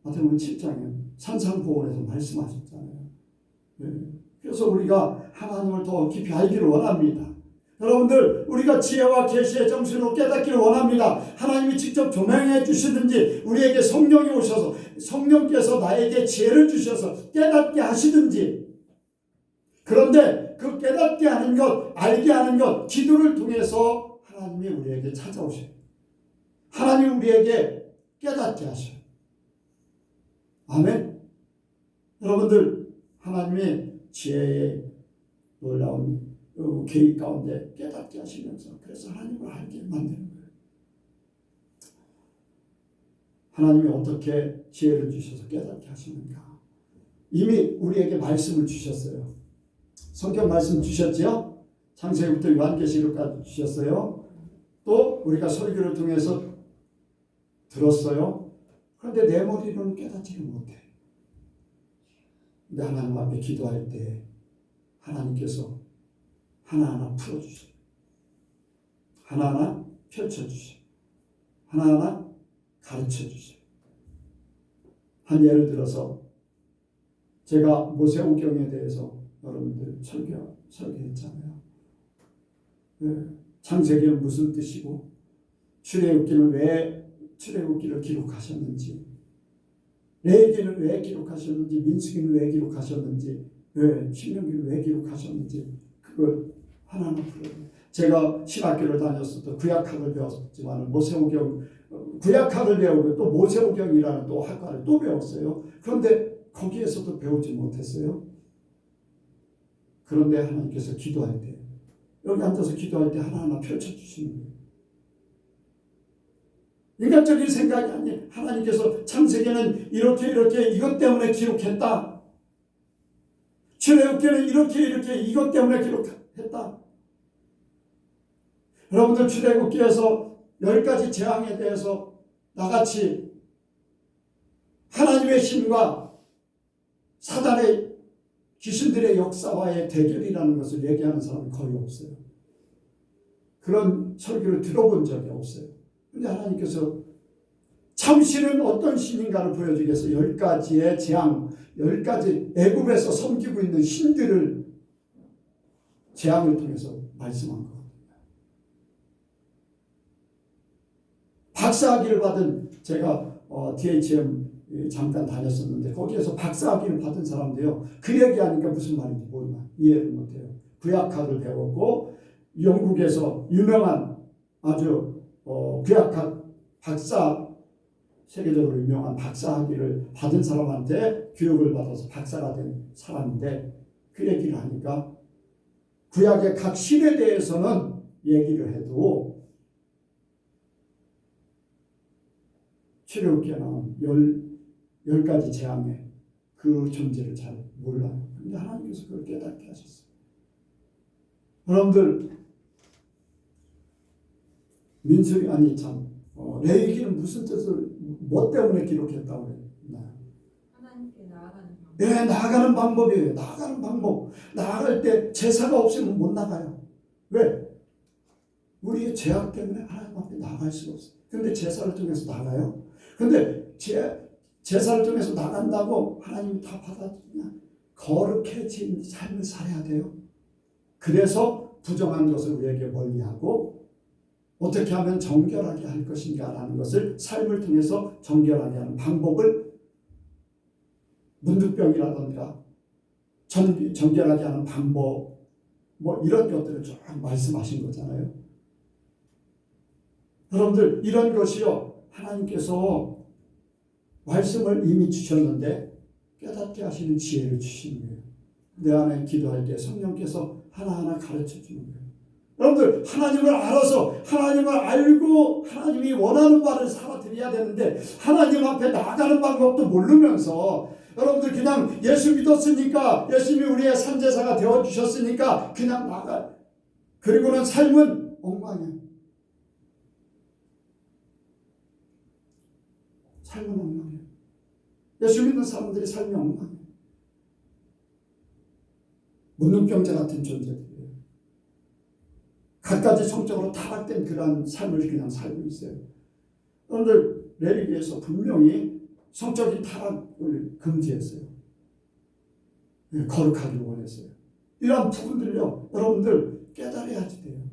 마태복음 7장에 산상보훈에서 말씀하셨잖아요. 그래서 우리가 하나님을 더 깊이 알기를 원합니다. 여러분들 우리가 지혜와 계시의 정신으로 깨닫기를 원합니다. 하나님이 직접 조명해 주시든지 우리에게 성령이 오셔서 성령께서 나에게 지혜를 주셔서 깨닫게 하시든지 그런데 그 깨닫게 하는 것, 알게 하는 것, 기도를 통해서 하나님이 우리에게 찾아오셔요. 하나님이 우리에게 깨닫게 하셔요. 아멘. 여러분들 하나님의 지혜의 놀라운 계획 가운데 깨닫게 하시면서 그래서 하나님을 알게 만드는 거예요. 하나님이 어떻게 지혜를 주셔서 깨닫게 하시는가. 이미 우리에게 말씀을 주셨어요. 성경 말씀 주셨죠? 창세기부터 요한계시록까지 주셨어요. 또 우리가 설교를 통해서 들었어요. 그런데 내 머리로는 깨닫지를 못해. 근데 하나님 앞에 기도할 때 하나님께서 하나하나 풀어주셔요. 하나하나 펼쳐주셔요. 하나하나 가르쳐주셔요. 한 예를 들어서 제가 모세오경에 대해서 여러분들 설교했잖아요. 창세기는 무슨 뜻이고 출애굽기는 왜 출애굽기를 기록하셨는지 레위기는 왜 기록하셨는지 민수기는 왜 기록하셨는지 신명기는 왜 기록하셨는지 그걸 하나하나 풀어요. 제가 신학교를 다녔을 때 구약학을 배웠지만 모세오경 구약학을 배우고 또 모세오경이라는 또 학과를 또 배웠어요. 그런데 거기에서도 배우지 못했어요. 그런데 하나님께서 기도할 때 여기 앉아서 기도할 때 하나하나 펼쳐주시는 거예요. 인간적인 생각이 아니에요. 하나님께서 창세기는 이렇게 이것 때문에 기록했다. 출애굽기는 이렇게 이것 때문에 기록했다. 여러분들 출애굽기에서 10가지 재앙에 대해서 나같이 하나님의 힘과 사단의 귀신들의 역사와의 대결이라는 것을 얘기하는 사람은 거의 없어요. 그런 설교를 들어본 적이 없어요. 그런데 하나님께서 참신은 어떤 신인가를 보여주기 위해서 10가지의 재앙, 10가지 애굽에서 섬기고 있는 신들을 재앙을 통해서 말씀한 거거든요. 박사학위를 받은 제가 DHM 잠깐 다녔었는데 거기에서 박사학위를 받은 사람도요. 그 얘기하니까 무슨 말인지 이해를 못해요. 구약학을 배웠고 영국에서 유명한 아주 구약학 박사 세계적으로 유명한 박사학위를 받은 사람한테 교육을 받아서 박사가 된 사람인데 그 얘기를 하니까 구약의 각 신에 대해서는 얘기를 해도 출애굽기에는 10가지 재앙의 그 존재를 잘 몰라요. 그런데 하나님께서 그걸 깨닫게 하셨어요. 여러분들 민수기 레위기는 무슨 뜻을 뭐 때문에 기록했다고 그랬나요? 하나님께 나아가는 방법. 네, 나아가는 방법이에요. 나아가는 방법. 나아갈 때 제사가 없으면 못 나가요. 왜? 우리의 죄악 때문에 하나님 앞에 나갈 수가 없어요. 그런데 제사를 통해서 나가요. 그런데 제사를 통해서 나간다고 하나님이 다 받아주냐? 거룩해진 삶을 살아야 돼요. 그래서 부정한 것을 우리에게 멀리하고 어떻게 하면 정결하게 할 것인가라는 것을 삶을 통해서 정결하게 하는 방법을 문득병이라든가 정결하게 하는 방법 뭐 이런 것들을 쭉 말씀하신 거잖아요. 여러분들 이런 것이요 하나님께서 말씀을 이미 주셨는데 깨닫게 하시는 지혜를 주시는 거예요. 내 안에 기도할 때 성령께서 하나하나 가르쳐 주는 거예요. 여러분들 하나님을 알아서 하나님을 알고 하나님이 원하는 바를 살아드려야 되는데 하나님 앞에 나아가는 방법도 모르면서 여러분들 그냥 예수 믿었으니까 예수님이 우리의 산제사가 되어주셨으니까 그냥 나가 그리고는 삶은 엉망이에요. 삶은 엉망이에요. 예수 믿는 사람들이 삶이 엉망이에요. 문둥병자 같은 존재들이에요. 갖가지 성적으로 타락된 그런 삶을 그냥 살고 있어요. 여러분들 레위기에서 분명히 성적인 타락을 금지했어요. 거룩하기를 원했어요. 이러한 부분들요 여러분들 깨달아야지 돼요.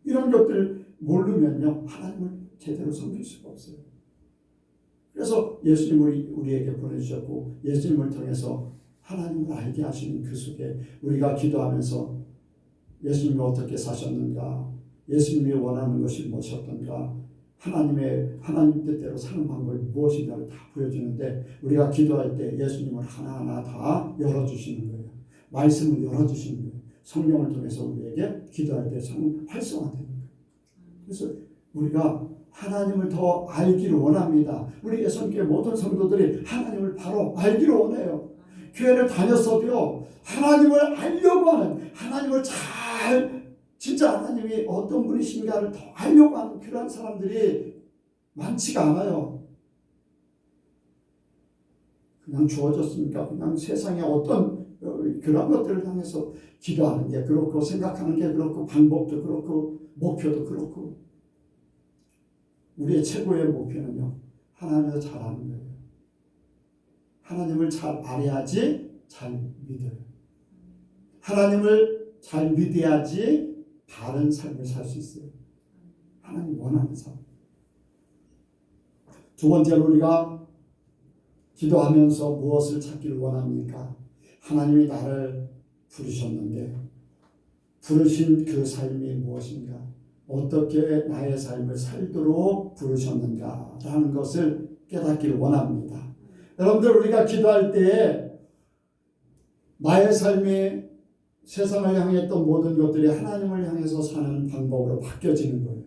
이런 것들 모르면요 하나님을 제대로 섬길 수가 없어요. 그래서 예수님을 우리에게 보내주셨고 예수님을 통해서 하나님을 알게 하시는 그 속에 우리가 기도하면서 예수님이 어떻게 사셨는가, 예수님이 원하는 것이 무엇이었던가, 하나님 뜻대로 사는 방법이 무엇인가를 다 보여주는데 우리가 기도할 때 예수님을 하나하나 다 열어주시는 거예요. 말씀을 열어주시는 거예요. 성령을 통해서 우리에게 기도할 때 활성화되는 거예요. 그래서 우리가 하나님을 더 알기를 원합니다. 우리 예수님께 모든 성도들이 하나님을 바로 알기를 원해요. 교회를 다녔어도요 하나님을 알려고 하는 하나님을 진짜 하나님이 어떤 분이신가를 더 알려고 하는 그런 사람들이 많지가 않아요. 그냥 주어졌으니까 그냥 세상에 어떤 그런 것들을 향해서 기도하는 게 그렇고 생각하는 게 그렇고 방법도 그렇고 목표도 그렇고 우리의 최고의 목표는요 하나님을 잘 아는 거예요. 하나님을 잘 알아야지 잘 믿어요. 하나님을 잘 믿어야지 바른 삶을 살 수 있어요. 하나님 원하는 삶. 두 번째로 우리가 기도하면서 무엇을 찾기를 원합니까? 하나님이 나를 부르셨는데 부르신 그 삶이 무엇인가? 어떻게 나의 삶을 살도록 부르셨는가라는 것을 깨닫기를 원합니다. 여러분들 우리가 기도할 때 나의 삶이 세상을 향했던 모든 것들이 하나님을 향해서 사는 방법으로 바뀌어지는 거예요.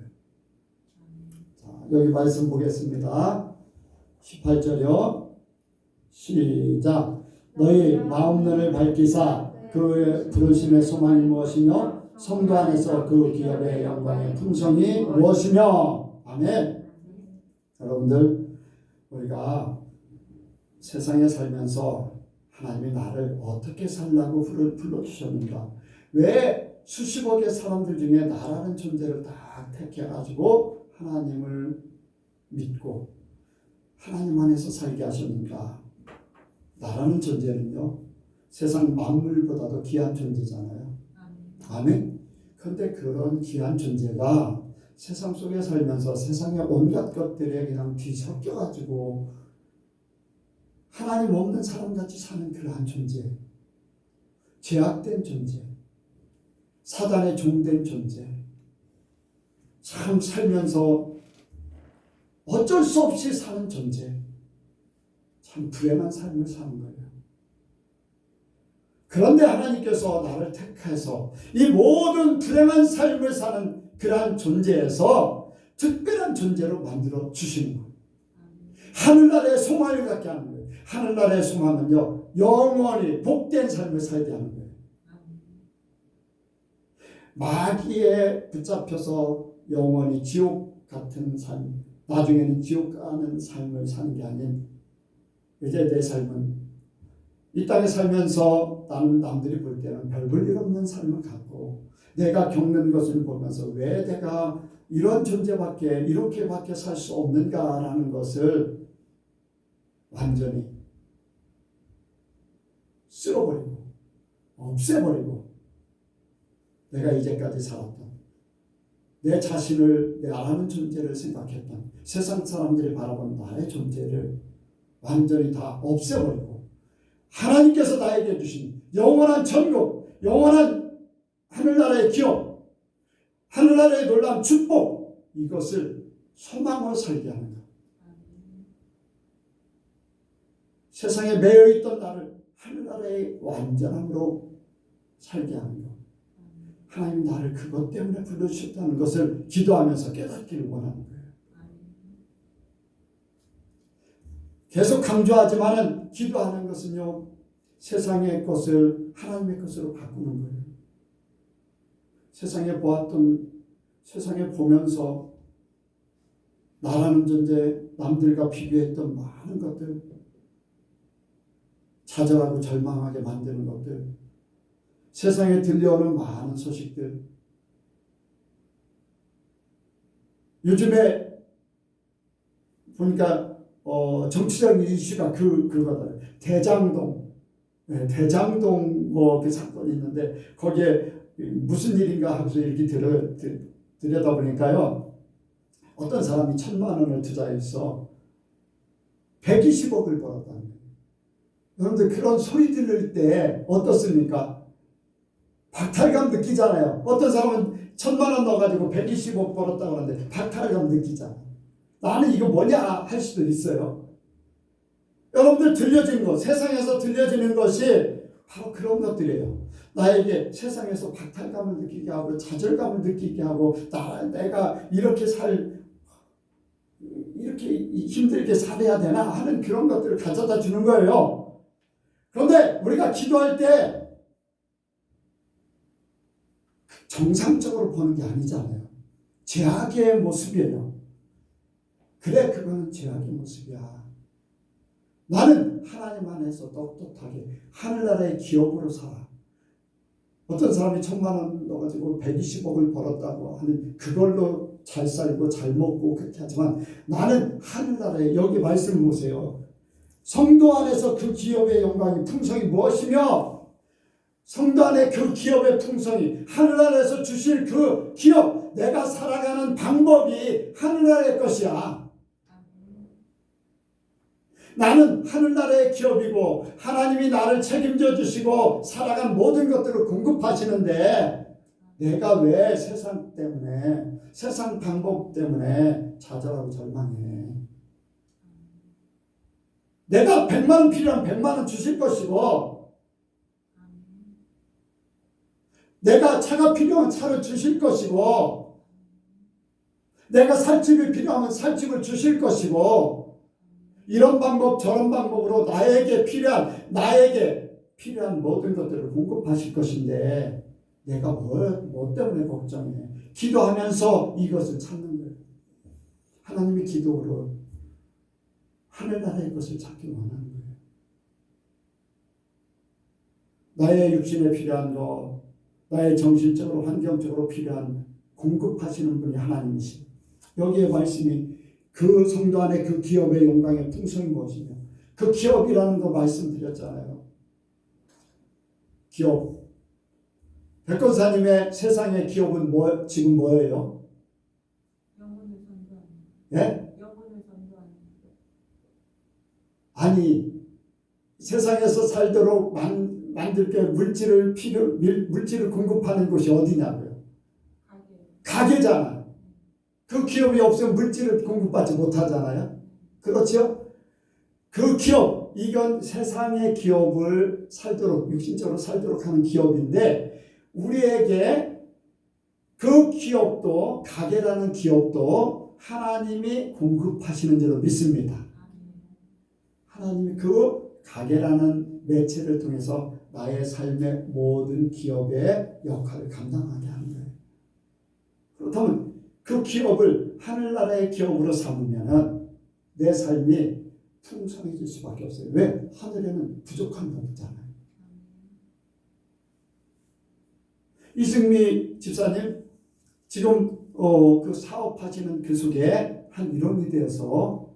자, 여기 말씀 보겠습니다. 18절이요. 시작. 너희 마음문을 밝히사 그의 부르심의 소망이 무엇이며 성도 안에서 그 기업의 영광의 풍성이 무엇이며. 아멘. 여러분들 우리가 세상에 살면서 하나님이 나를 어떻게 살라고 불러주셨는가? 왜 수십억의 사람들 중에 나라는 존재를 딱 택해가지고 하나님을 믿고 하나님 안에서 살게 하셨는가? 나라는 존재는요 세상 만물보다도 귀한 존재잖아요. 아멘. 그런데 그런 귀한 존재가 세상 속에 살면서 세상의 온갖 것들에 그냥 뒤섞여가지고 하나님 없는 사람같이 사는 그러한 존재, 죄악된 존재, 사단의 종된 존재, 참 살면서 어쩔 수 없이 사는 존재, 참 불행한 삶을 사는 거예요. 그런데 하나님께서 나를 택해서 이 모든 불행한 삶을 사는 그러한 존재에서 특별한 존재로 만들어 주시는 거예요. 하늘나라의 소망을 갖게 하는 거예요. 하늘나라의 소망은요 영원히 복된 삶을 살게 하는 거예요. 마귀에 붙잡혀서 영원히 지옥 같은 삶, 나중에는 지옥 가는 삶을 사는 게 아닌 이제 내 삶은 이 땅에 살면서 나는 남들이 볼 때는 별 볼 일 없는 삶을 갖고 내가 겪는 것을 보면서 왜 내가 이런 존재밖에 이렇게밖에 살 수 없는가라는 것을 완전히 쓸어버리고 없애버리고 내가 이제까지 살았던 내 자신을 나라는 존재를 생각했던 세상 사람들이 바라본 나의 존재를 완전히 다 없애버리고 하나님께서 나에게 주신 영원한 천국, 영원한 하늘나라의 기업, 하늘나라의 놀라운 축복, 이것을 소망으로 살게 하는 것. 세상에 매여 있던 나를 하늘나라의 완전함으로 살게 하는 것. 하나님 나를 그것 때문에 불러주셨다는 것을 기도하면서 깨닫기를 원하는 거예요. 계속 강조하지만은 기도하는 것은요, 세상의 것을 하나님의 것으로 바꾸는 거예요. 세상에 보았던, 세상에 보면서 나라는 존재, 남들과 비교했던 많은 것들, 좌절하고 절망하게 만드는 것들, 세상에 들려오는 많은 소식들, 요즘에 보니까 정치적 이슈가 그거다. 대장동, 대장동 그 사건이 있는데 거기에 무슨 일인가 하면서 이렇게 들여다보니까요, 어떤 사람이 1,000만 원을 투자해서 120억을 벌었다는 거예요. 여러분들 그런 소리 들을 때 어떻습니까? 박탈감 느끼잖아요. 어떤 사람은 1,000만 원 넣어가지고 120억 벌었다고 하는데 박탈감 느끼잖아요. 나는 이거 뭐냐 할 수도 있어요. 여러분들 들려진 것, 세상에서 들려지는 것이 바로 그런 것들이에요. 나에게 세상에서 박탈감을 느끼게 하고 좌절감을 느끼게 하고 내가 이렇게 힘들게 살아야 되나 하는 그런 것들을 가져다 주는 거예요. 그런데 우리가 기도할 때 정상적으로 보는 게 아니잖아요. 죄악의 모습이에요. 그래, 그거는 죄악의 모습이야. 나는 하나님 안에서 떳떳하게 하늘나라의 기업으로 살아. 어떤 사람이 1,000만 원 넣어가지고 120억을 벌었다고 하는 그걸로 잘 살고 잘 먹고 그렇게 하지만 나는 하늘나라에, 여기 말씀 보세요. 성도 안에서 그 기업의 영광이 풍성이 무엇이며, 성도 안에 그 기업의 풍성이, 하늘나라에서 주실 그 기업, 내가 살아가는 방법이 하늘나라의 것이야. 나는 하늘나라의 기업이고 하나님이 나를 책임져 주시고 살아간 모든 것들을 공급하시는데 내가 왜 세상 때문에, 세상 방법 때문에 좌절하고 절망해. 내가 100만 원 필요하면 100만 원 주실 것이고, 내가 차가 필요하면 차를 주실 것이고, 내가 살 집이 필요하면 살 집을 주실 것이고, 이런 방법 저런 방법으로 나에게 필요한 모든 것들을 공급하실 것인데 내가 뭐 때문에 걱정해. 기도하면서 이것을 찾는 거예요. 하나님의 기도로 하늘나라의 것을 찾기 원하는 거예요. 나의 육신에 필요한 것, 나의 정신적으로 환경적으로 필요한 공급하시는 분이 하나님이시죠. 여기에 말씀이 그 성도 안에 그 기업의 영광의 풍성이 무엇이냐. 그 기업이라는 거 말씀드렸잖아요. 기업. 백권사님의 세상의 기업은 지금 뭐예요? 영혼을 전도하는. 예? 영혼을 전도하는. 아니, 세상에서 살도록 만들게 물질을 공급하는 곳이 어디냐고요? 가게잖아. 그 기업이 없으면 물질을 공급받지 못하잖아요. 그렇죠? 그 기업, 이건 세상의 기업을 살도록, 육신적으로 살도록 하는 기업인데 우리에게 그 기업도, 가게라는 기업도 하나님이 공급하시는 줄로 믿습니다. 하나님이 그 가게라는 매체를 통해서 나의 삶의 모든 기업의 역할을 감당하게 하는 거예요. 그렇다면 그 기업을 하늘나라의 기업으로 삼으면 내 삶이 풍성해질 수밖에 없어요. 왜? 하늘에는 부족한 게 없잖아요. 이승미 집사님 지금 그 사업하시는 그 속에 한 일원이 되어서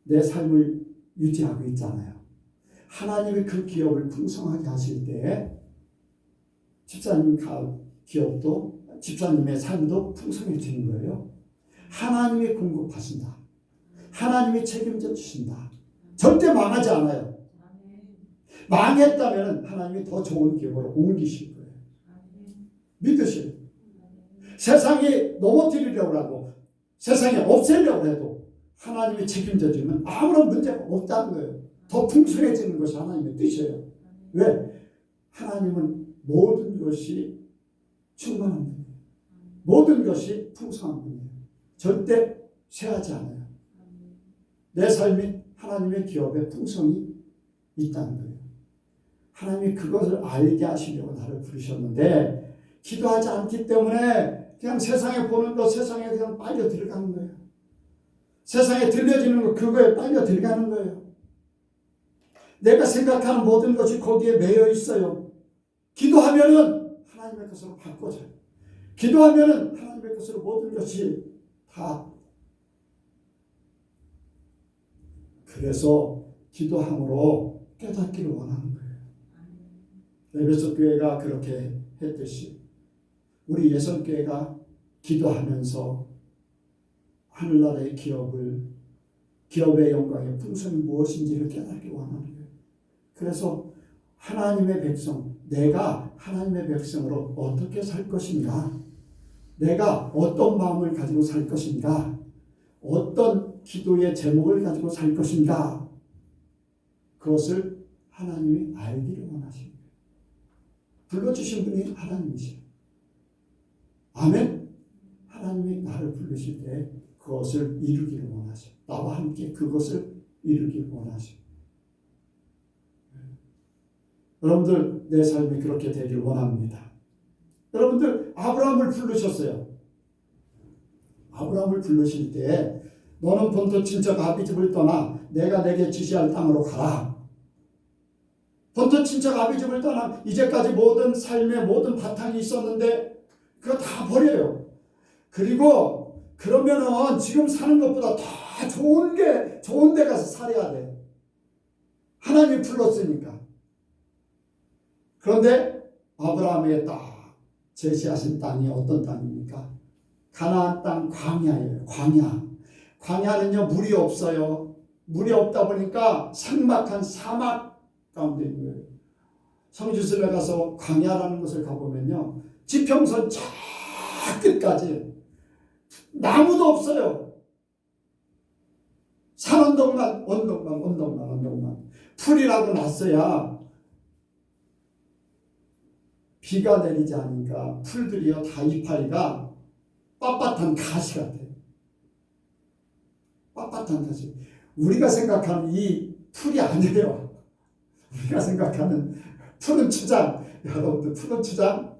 내 삶을 유지하고 있잖아요. 하나님이 그 기업을 풍성하게 하실 때 집사님 기업도 집사님의 삶도 풍성해지는 거예요. 하나님이 공급하신다. 하나님이 책임져 주신다. 절대 망하지 않아요. 망했다면 하나님이 더 좋은 기업으로 옮기실 거예요. 믿으세요. 세상이 넘어뜨리려고 하고 세상에 없애려고 해도 하나님이 책임져 주면 아무런 문제가 없다는 거예요. 더 풍성해지는 것이 하나님의 뜻이에요. 왜? 하나님은 모든 것이 충만한 분이에요. 모든 것이 풍성한 분이에요. 절대 쇠하지 않아요. 내 삶이 하나님의 기업에 풍성이 있다는 거예요. 하나님이 그것을 알게 하시려고 나를 부르셨는데 기도하지 않기 때문에 그냥 세상에 보는 것, 세상에 그냥 빨려 들어가는 거예요. 세상에 들려지는 것, 그거에 빨려 들어가는 거예요. 내가 생각하는 모든 것이 거기에 매여 있어요. 기도하면은 하나님의 것으로 바꿔져요. 기도하면은 하나님의 것으로 모든 것이 다. 그래서 기도함으로 깨닫기를 원하는 거예요. 에베소 교회가 그렇게 했듯이 우리 예선교회가 기도하면서 하늘나라의 기업의 영광의 풍성이 무엇인지를 깨닫기 원하는 거예요. 그래서 하나님의 백성, 내가 하나님의 백성으로 어떻게 살 것인가? 내가 어떤 마음을 가지고 살 것인가? 어떤 기도의 제목을 가지고 살 것인가? 그것을 하나님이 알기를 원하십니다. 불러주신 분이 하나님이시죠. 아멘. 하나님이 나를 부르실 때 그것을 이루기를 원하셔. 나와 함께 그것을 이루기를 원하셔. 여러분들 내 삶이 그렇게 되길 원합니다. 여러분들 아브라함을 부르셨어요. 아브라함을 부르실 때 너는 본토 친척 아비 집을 떠나 내가 내게 지시할 땅으로 가라. 본토 친척 아비 집을 떠나 이제까지 모든 삶의 모든 바탕이 있었는데 그거 다 버려요. 그리고 그러면은 지금 사는 것보다 더 좋은 데 가서 살아야 돼. 하나님이 불렀으니까. 그런데 아브라함에게 딱 제시하신 땅이 어떤 땅입니까? 가나안 땅 광야예요. 광야는요 물이 없어요. 물이 없다 보니까 삭막한 사막 가운데 있는 거예요. 성지순례 가서 광야라는 곳을 가보면요 지평선 저 끝까지 나무도 없어요. 산 언덕만 풀이라고 났어야 비가 내리지 않으니까 풀들이요 다 이파리가 빳빳한 가시 같아요. 빳빳한 가시. 우리가 생각하는 이 풀이 아니에요. 우리가 생각하는 푸른 추장, 여러분들 푸른 추장,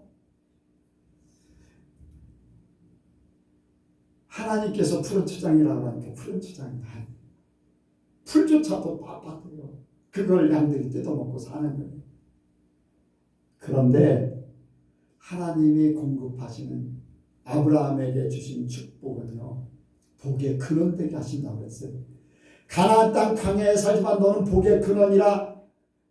하나님께서 푸른 추장이라고 하니까 푸른 추장이 아니에요. 풀조차도 빳빳해요. 그걸 양들이 뜯어먹고 사는 거예요. 그런데 하나님이 공급하시는 아브라함에게 주신 축복은요 복의 근원 되게 하신다고 했어요. 가나안 땅 광야에 살지만 너는 복의 근원이라.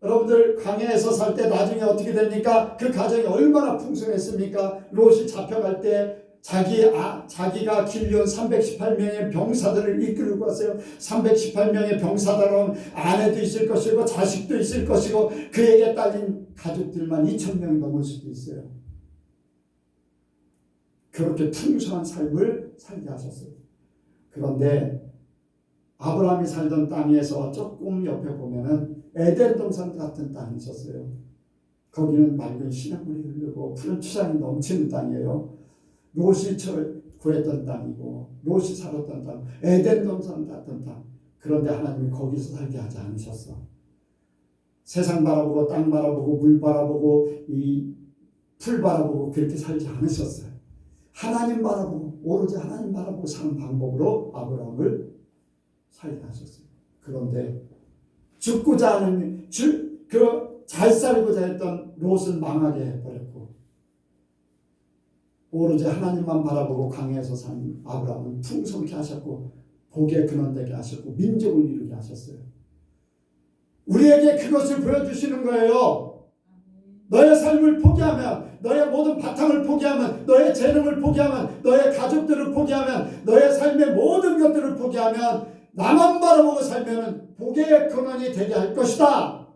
여러분들 광야에서 살 때 나중에 어떻게 됩니까? 그 가정이 얼마나 풍성했습니까? 롯이 잡혀갈 때 자기가 길리온 318명의 병사들을 이끌고 왔어요. 318명의 병사들은 아내도 있을 것이고 자식도 있을 것이고 그에게 딸린 가족들만 2,000명이 넘을 수도 있어요. 그렇게 풍성한 삶을 살게 하셨어요. 그런데 아브라함이 살던 땅에서 조금 옆에 보면은 에덴 동산 같은 땅이 있었어요. 거기는 맑은 시냇물이 흐르고 푸른 추장이 넘치는 땅이에요. 롯이 구했던 땅이고 롯이 살았던 땅, 에덴 동산 같은 땅. 그런데 하나님이 거기서 살게 하지 않으셨어. 세상 바라보고 땅 바라보고 물 바라보고 이 풀 바라보고 그렇게 살지 않으셨어요. 하나님 바라보고 오로지 하나님 바라보고 사는 방법으로 아브라함을 살게 하셨어요. 그런데 죽고자 하는 잘 살고자 했던 롯은 망하게 해버렸고 오로지 하나님만 바라보고 광야에서 산 아브라함은 풍성케 하셨고 복의 근원 되게 하셨고 민족을 이루게 하셨어요. 우리에게 그것을 보여주시는 거예요. 너의 삶을 포기하면 너의 모든 바탕을 포기하면, 너의 재능을 포기하면, 너의 가족들을 포기하면, 너의 삶의 모든 것들을 포기하면, 나만 바라보고 살면 복의 근원이 되게 할 것이다.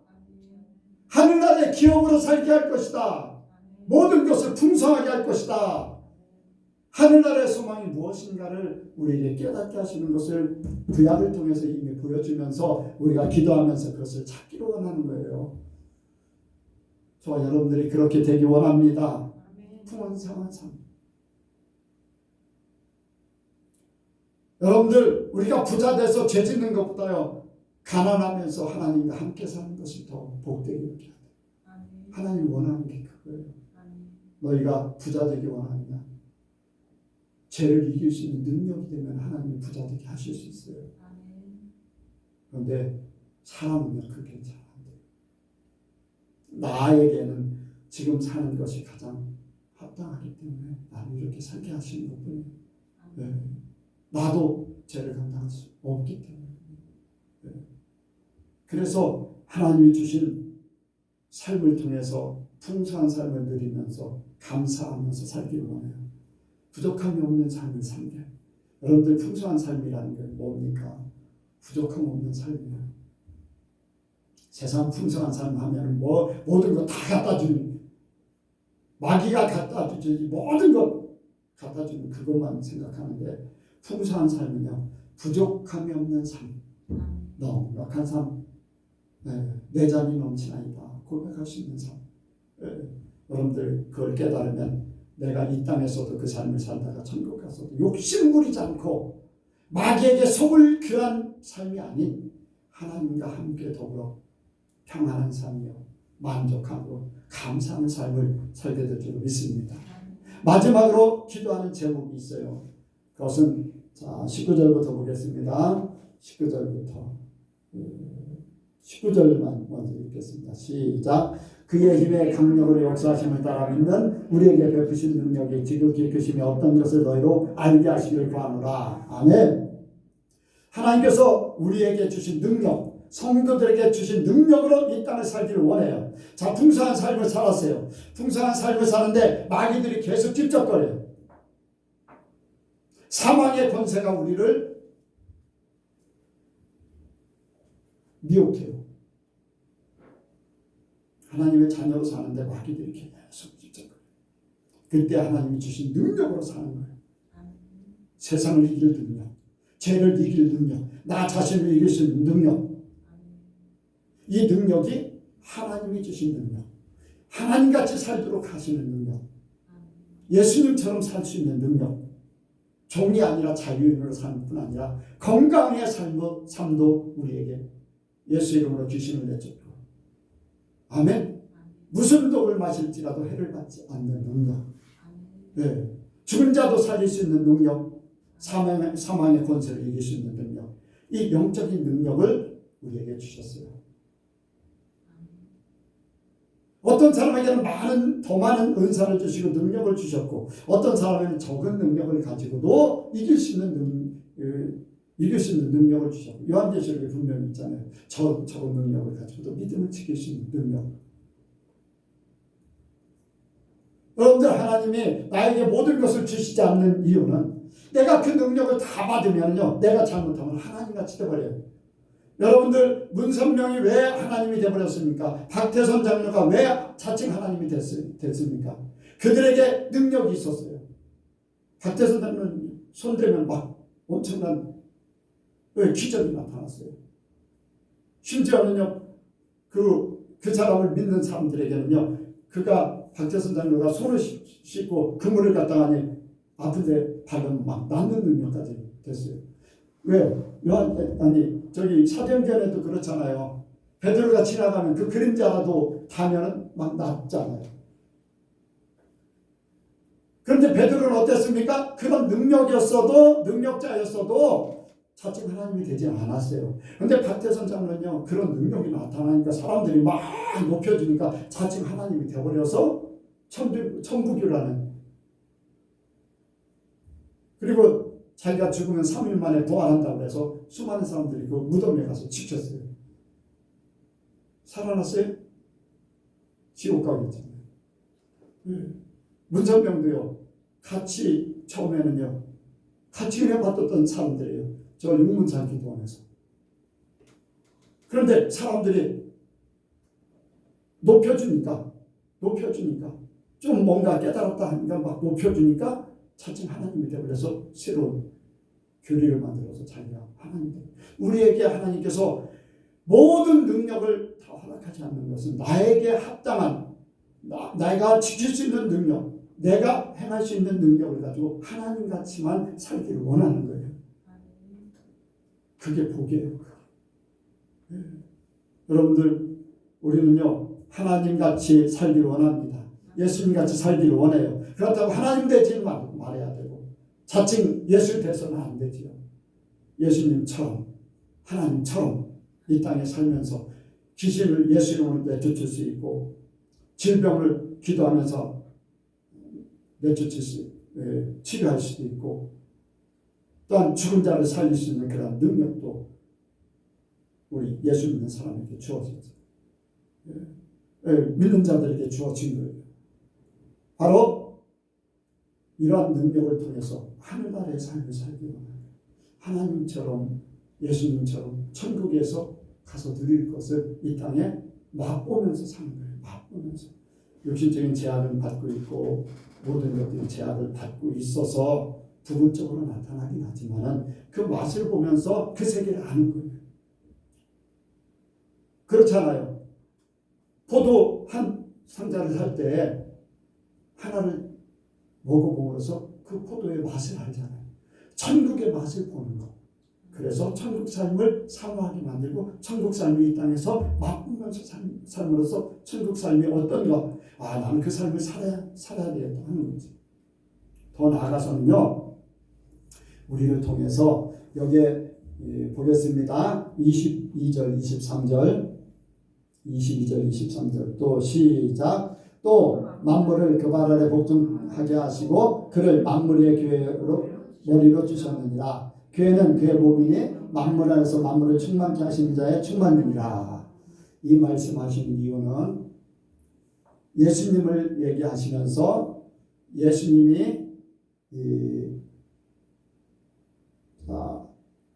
하늘나라의 기업으로 살게 할 것이다. 모든 것을 풍성하게 할 것이다. 하늘나라의 소망이 무엇인가를 우리에게 깨닫게 하시는 것을 구약을 통해서 이미 보여주면서 우리가 기도하면서 그것을 찾기로 원하는 거예요. 저와 여러분들이 그렇게 되기 원합니다. 풍성한 삶. 여러분들, 우리가 부자 돼서 죄 짓는 것보다요, 가난하면서 하나님과 함께 사는 것이 더 복되게 여겨야 돼. 하나님 원하는 게 그거예요. 너희가 부자 되기 원하느냐? 죄를 이길 수 있는 능력이 되면 하나님이 부자 되게 하실 수 있어요. 그런데 사람은요, 그게 잘 안 돼요. 나에게는 지금 사는 것이 가장 합당하기 때문에 나를 이렇게 살게 하시는 것뿐이에요. 네. 나도 죄를 감당할 수 없기 때문에. 네. 그래서 하나님이 주신 삶을 통해서 풍성한 삶을 누리면서 감사하면서 살기를 원해요. 부족함이 없는 삶을 살게. 여러분들, 풍성한 삶이라는 게 뭡니까? 부족함 없는 삶이에요. 세상 풍성한 삶 하면 모든 거 다 갖다 주는, 마귀가 갖다 주지 모든 것 갖다 주는 그것만 생각하는데, 풍성한 삶은요, 부족함이 없는 삶, 넉넉한 삶, 내 잔이 넘치나이다 고백할 수 있는 삶. 여러분들 그걸 깨달으면 내가 이 땅에서도 그 삶을 살다가 천국 가서도 욕심 부리지 않고 마귀에게 속을 귀한 삶이 아닌 하나님과 함께 더불어 평안한 삶이요, 만족하고 감사하는 삶을 살게 될 줄 믿습니다. 마지막으로 기도하는 제목이 있어요. 그것은 19절부터 보겠습니다. 19절만 먼저 읽겠습니다. 시작. 그의 힘의 강력으로 역사하심을 따라 믿는 우리에게 베푸신 능력이 지극히 크심이 어떤 것을 너희로 알게 하시기를 구하노라. 아멘. 하나님께서 우리에게 주신 능력, 성도들에게 주신 능력으로 이 땅을 살기를 원해요. 자, 풍성한 삶을 살았어요. 풍성한 삶을 사는데 마귀들이 계속 찝쩍거려요. 사망의 권세가 우리를 미혹해요. 하나님의 자녀로 사는데 마귀들이 계속 찝쩍거려요. 그때 하나님이 주신 능력으로 사는 거예요. 세상을 이길 능력, 죄를 이길 능력, 나 자신을 이길 수 있는 능력. 이 능력이 하나님이 주신 능력, 하나님같이 살도록 하시는 능력, 예수님처럼 살 수 있는 능력, 종이 아니라 자유인으로 사는 뿐 아니라 건강의 삶도 우리에게 예수 이름으로 주시는 내줬고, 아멘. 무슨 독을 마실지라도 해를 받지 않는 능력, 네. 죽은 자도 살릴 수 있는 능력, 사망의 권세를 이길 수 있는 능력, 이 영적인 능력을 우리에게 주셨어요. 어떤 사람에게는 더 많은 은사를 주시고 능력을 주셨고, 어떤 사람에게는 적은 능력을 가지고도 이길 수 있는 능력을 주셨고, 요한계시록에 분명히 있잖아요. 적은 능력을 가지고도 믿음을 지킬 수 있는 능력. 여러분들, 하나님이 나에게 모든 것을 주시지 않는 이유는 내가 그 능력을 다 받으면요, 내가 잘못하면 하나님같이 돼버려요. 여러분들, 문선명이 왜 하나님이 되어버렸습니까? 박태선 장로가 왜 자칭 하나님이 됐습니까? 그들에게 능력이 있었어요. 박태선 장로는 손대면 막 엄청난 기적이 나타났어요. 심지어는요, 그 사람을 믿는 사람들에게는요, 박태선 장로가 손을 씻고 그물을 갖다가니 아픈데 발은 막 낫는 능력까지 됐어요. 왜? 저기 사도행전에도 그렇잖아요. 베드로가 지나가면 그 그림자라도 닿으면 막 낫잖아요. 그런데 베드로는 어땠습니까? 그런 능력자였어도 자칭 하나님이 되지 않았어요. 그런데 박태선 장로는요, 그런 능력이 나타나니까 사람들이 막 높여주니까 자칭 하나님이 되어버려서 천부교라는, 그리고 자기가 죽으면 3일 만에 부활한다고 해서 수많은 사람들이 그 무덤에 가서 지켰어요. 살아났어요? 지옥 가겠잖아요. 문선명도요. 같이 처음에는요. 같이 은혜 받았던 사람들이에요. 저 육문산 기도원에서. 그런데 사람들이 높여주니까 좀 뭔가 깨달았다 하니까 막 높여주니까 차츰 하나님이 되어버려서 새로운 교리를 만들어서 자기가 하나님 돼. 우리에게 하나님께서 모든 능력을 다 허락하지 않는 것은 나에게 합당한 내가 지킬 수 있는 능력, 내가 행할 수 있는 능력을 가지고 하나님 같이만 살기를 원하는 거예요. 그게 복이에요. 여러분들 우리는요 하나님 같이 살기를 원합니다. 예수님 같이 살기를 원해요. 그렇다고 하나님 되지는 말해야 되고 자칭 예수 돼서는 안 되지요. 예수님처럼 하나님처럼 이 땅에 살면서 귀신을 예수 이름으로 내쫓을 수 있고 질병을 기도하면서 내쫓을 수 치료할 수도 있고 또한 죽은 자를 살릴 수 있는 그런 능력도 우리 예수 믿는 사람에게 주어졌죠. 믿는 자들에게 주어진 거예요. 바로 이러한 능력을 통해서 하늘나라의 삶을 살기 원해요. 하나님처럼 예수님처럼 천국에서 가서 누릴 것을 이 땅에 맛보면서 사는 거예요. 맛보면서. 육신적인 제약을 받고 있고 모든 것들이 제약을 받고 있어서 부분적으로 나타나긴 하지만 그 맛을 보면서 그 세계를 아는 거예요. 그렇잖아요. 포도 한 상자를 살 때 하나를 먹어보면서 그 포도의 맛을 알잖아요. 천국의 맛을 보는 거. 그래서 천국 삶을 사모하게 만들고 천국 삶을 이 땅에서 맛보면서 삶으로써 천국 삶이 어떤가. 나는 그 삶을 살아야 되겠다 하는 거지. 더 나아가서는요. 우리를 통해서 여기에 보겠습니다. 22절 23절 또 시작. 또 만물을 그 발 아래 복종하게 하시고 그를 만물의 교회로 머리로 주셨느니라. 교회는 그의 몸이니 만물 안에서 만물을 충만케 하신 자의 충만이니라. 이 말씀하신 이유는 예수님을 얘기하시면서 예수님이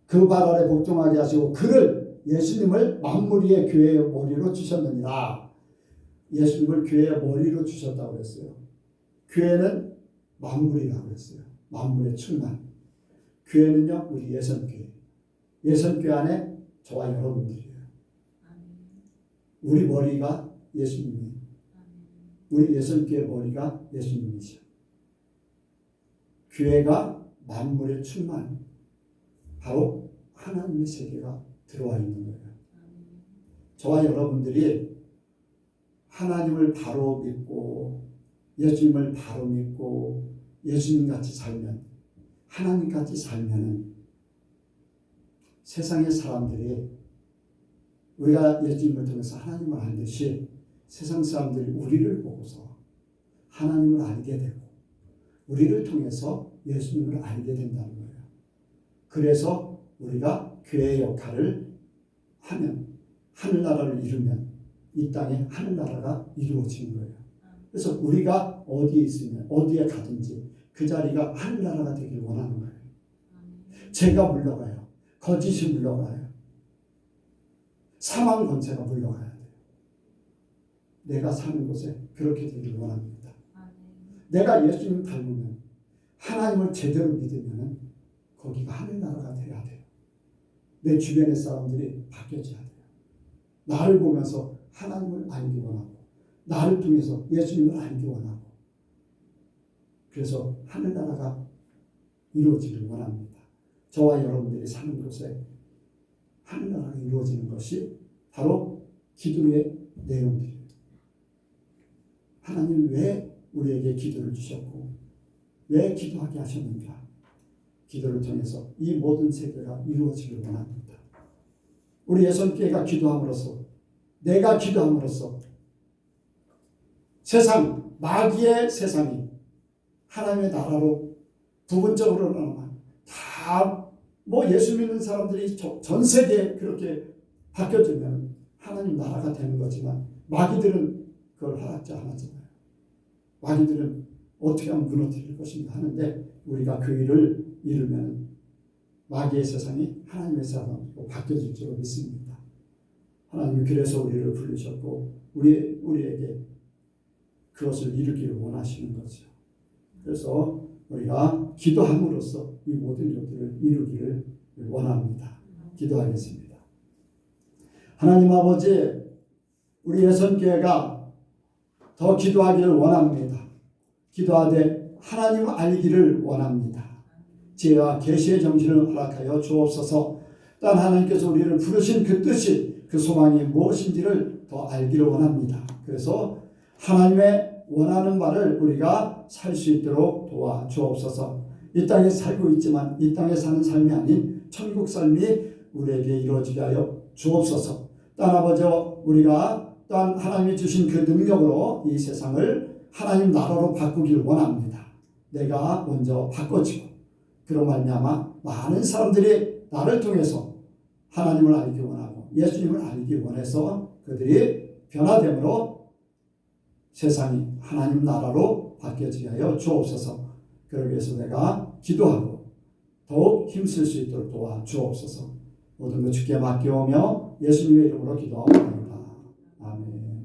그 발 아래 복종하게 하시고 그를 예수님을 만물 위의 교회의 머리로 주셨느니라. 예수님을 교회의 머리로 주셨다고 했어요. 교회는 만물이라고 했어요. 만물의 충만. 교회는요 우리 예선교회. 예선교회 안에 저와 여러분들이에요. 우리 머리가 예수님이에요. 우리 예선교회 머리가 예수님이죠. 교회가 만물의 충만. 바로 하나님의 세계가 들어와 있는 거예요. 저와 여러분들이 하나님을 바로 믿고 예수님을 바로 믿고 예수님같이 살면 하나님같이 살면 세상의 사람들이 우리가 예수님을 통해서 하나님을 알듯이 세상 사람들이 우리를 보고서 하나님을 알게 되고 우리를 통해서 예수님을 알게 된다는 거예요. 그래서 우리가 교회의 역할을 하면 하늘나라를 이루면 이 땅에 하늘나라가 이루어지는 거예요. 그래서 우리가 어디에 있으면 어디에 가든지 그 자리가 하늘나라가 되길 원하는 거예요. 죄가 물러가요. 거짓이 물러가요. 사망 권세가 물러가야 돼요. 내가 사는 곳에 그렇게 되길 원합니다. 내가 예수님 닮으면 하나님을 제대로 믿으면 거기가 하늘나라가 돼야 돼요. 내 주변의 사람들이 바뀌어져야 돼요. 나를 보면서 하나님을 알기 원하고 나를 통해서 예수님을 알기 원하고 그래서 하늘나라가 이루어지길 원합니다. 저와 여러분들이 사는 곳에 하늘나라가 이루어지는 것이 바로 기도의 내용들이에요. 하나님 왜 우리에게 기도를 주셨고 왜 기도하게 하셨는가. 기도를 통해서 이 모든 세계가 이루어지길 원합니다. 우리 예선교회가 기도함으로써 내가 기도함으로써 세상 마귀의 세상이 하나님의 나라로 부분적으로나마 다 뭐 예수 믿는 사람들이 전 세계에 그렇게 바뀌어지면 하나님 나라가 되는 거지만 마귀들은 그걸 허락지 않았잖아요. 마귀들은 어떻게 하면 무너뜨릴 것인가 하는데 우리가 그 일을 이루면 마귀의 세상이 하나님의 세상으로 바뀌어질 줄 믿습니다. 하나님이 그래서 우리를 부르셨고 우리에게 그것을 이루기를 원하시는 거죠. 그래서 우리가 기도함으로써 이 모든 것들을 이루기를 원합니다. 기도하겠습니다. 하나님 아버지, 우리 예선교회가 더 기도하기를 원합니다. 기도하되 하나님을 알기를 원합니다. 지혜와 계시의 정신을 허락하여 주옵소서. 단 하나님께서 우리를 부르신 그 뜻이, 그 소망이 무엇인지를 더 알기를 원합니다. 그래서 하나님의 원하는 바를 우리가 살 수 있도록 도와주옵소서. 이 땅에 살고 있지만 이 땅에 사는 삶이 아닌 천국 삶이 우리에게 이루어지게 하여 주옵소서. 단 아버지, 우리가 또한 하나님이 주신 그 능력으로 이 세상을 하나님 나라로 바꾸길 원합니다. 내가 먼저 바꿔지고 그런 말미암아 많은 사람들이 나를 통해서 하나님을 알기 원하고 예수님을 알기 원해서 그들이 변화됨으로 세상이 하나님 나라로 바뀌어지게 하여 주옵소서. 그러기 위해서 내가 기도하고 더욱 힘쓸 수 있도록 도와주옵소서. 모든 것 주께 맡겨오며 예수님의 이름으로 기도합니다. 아멘.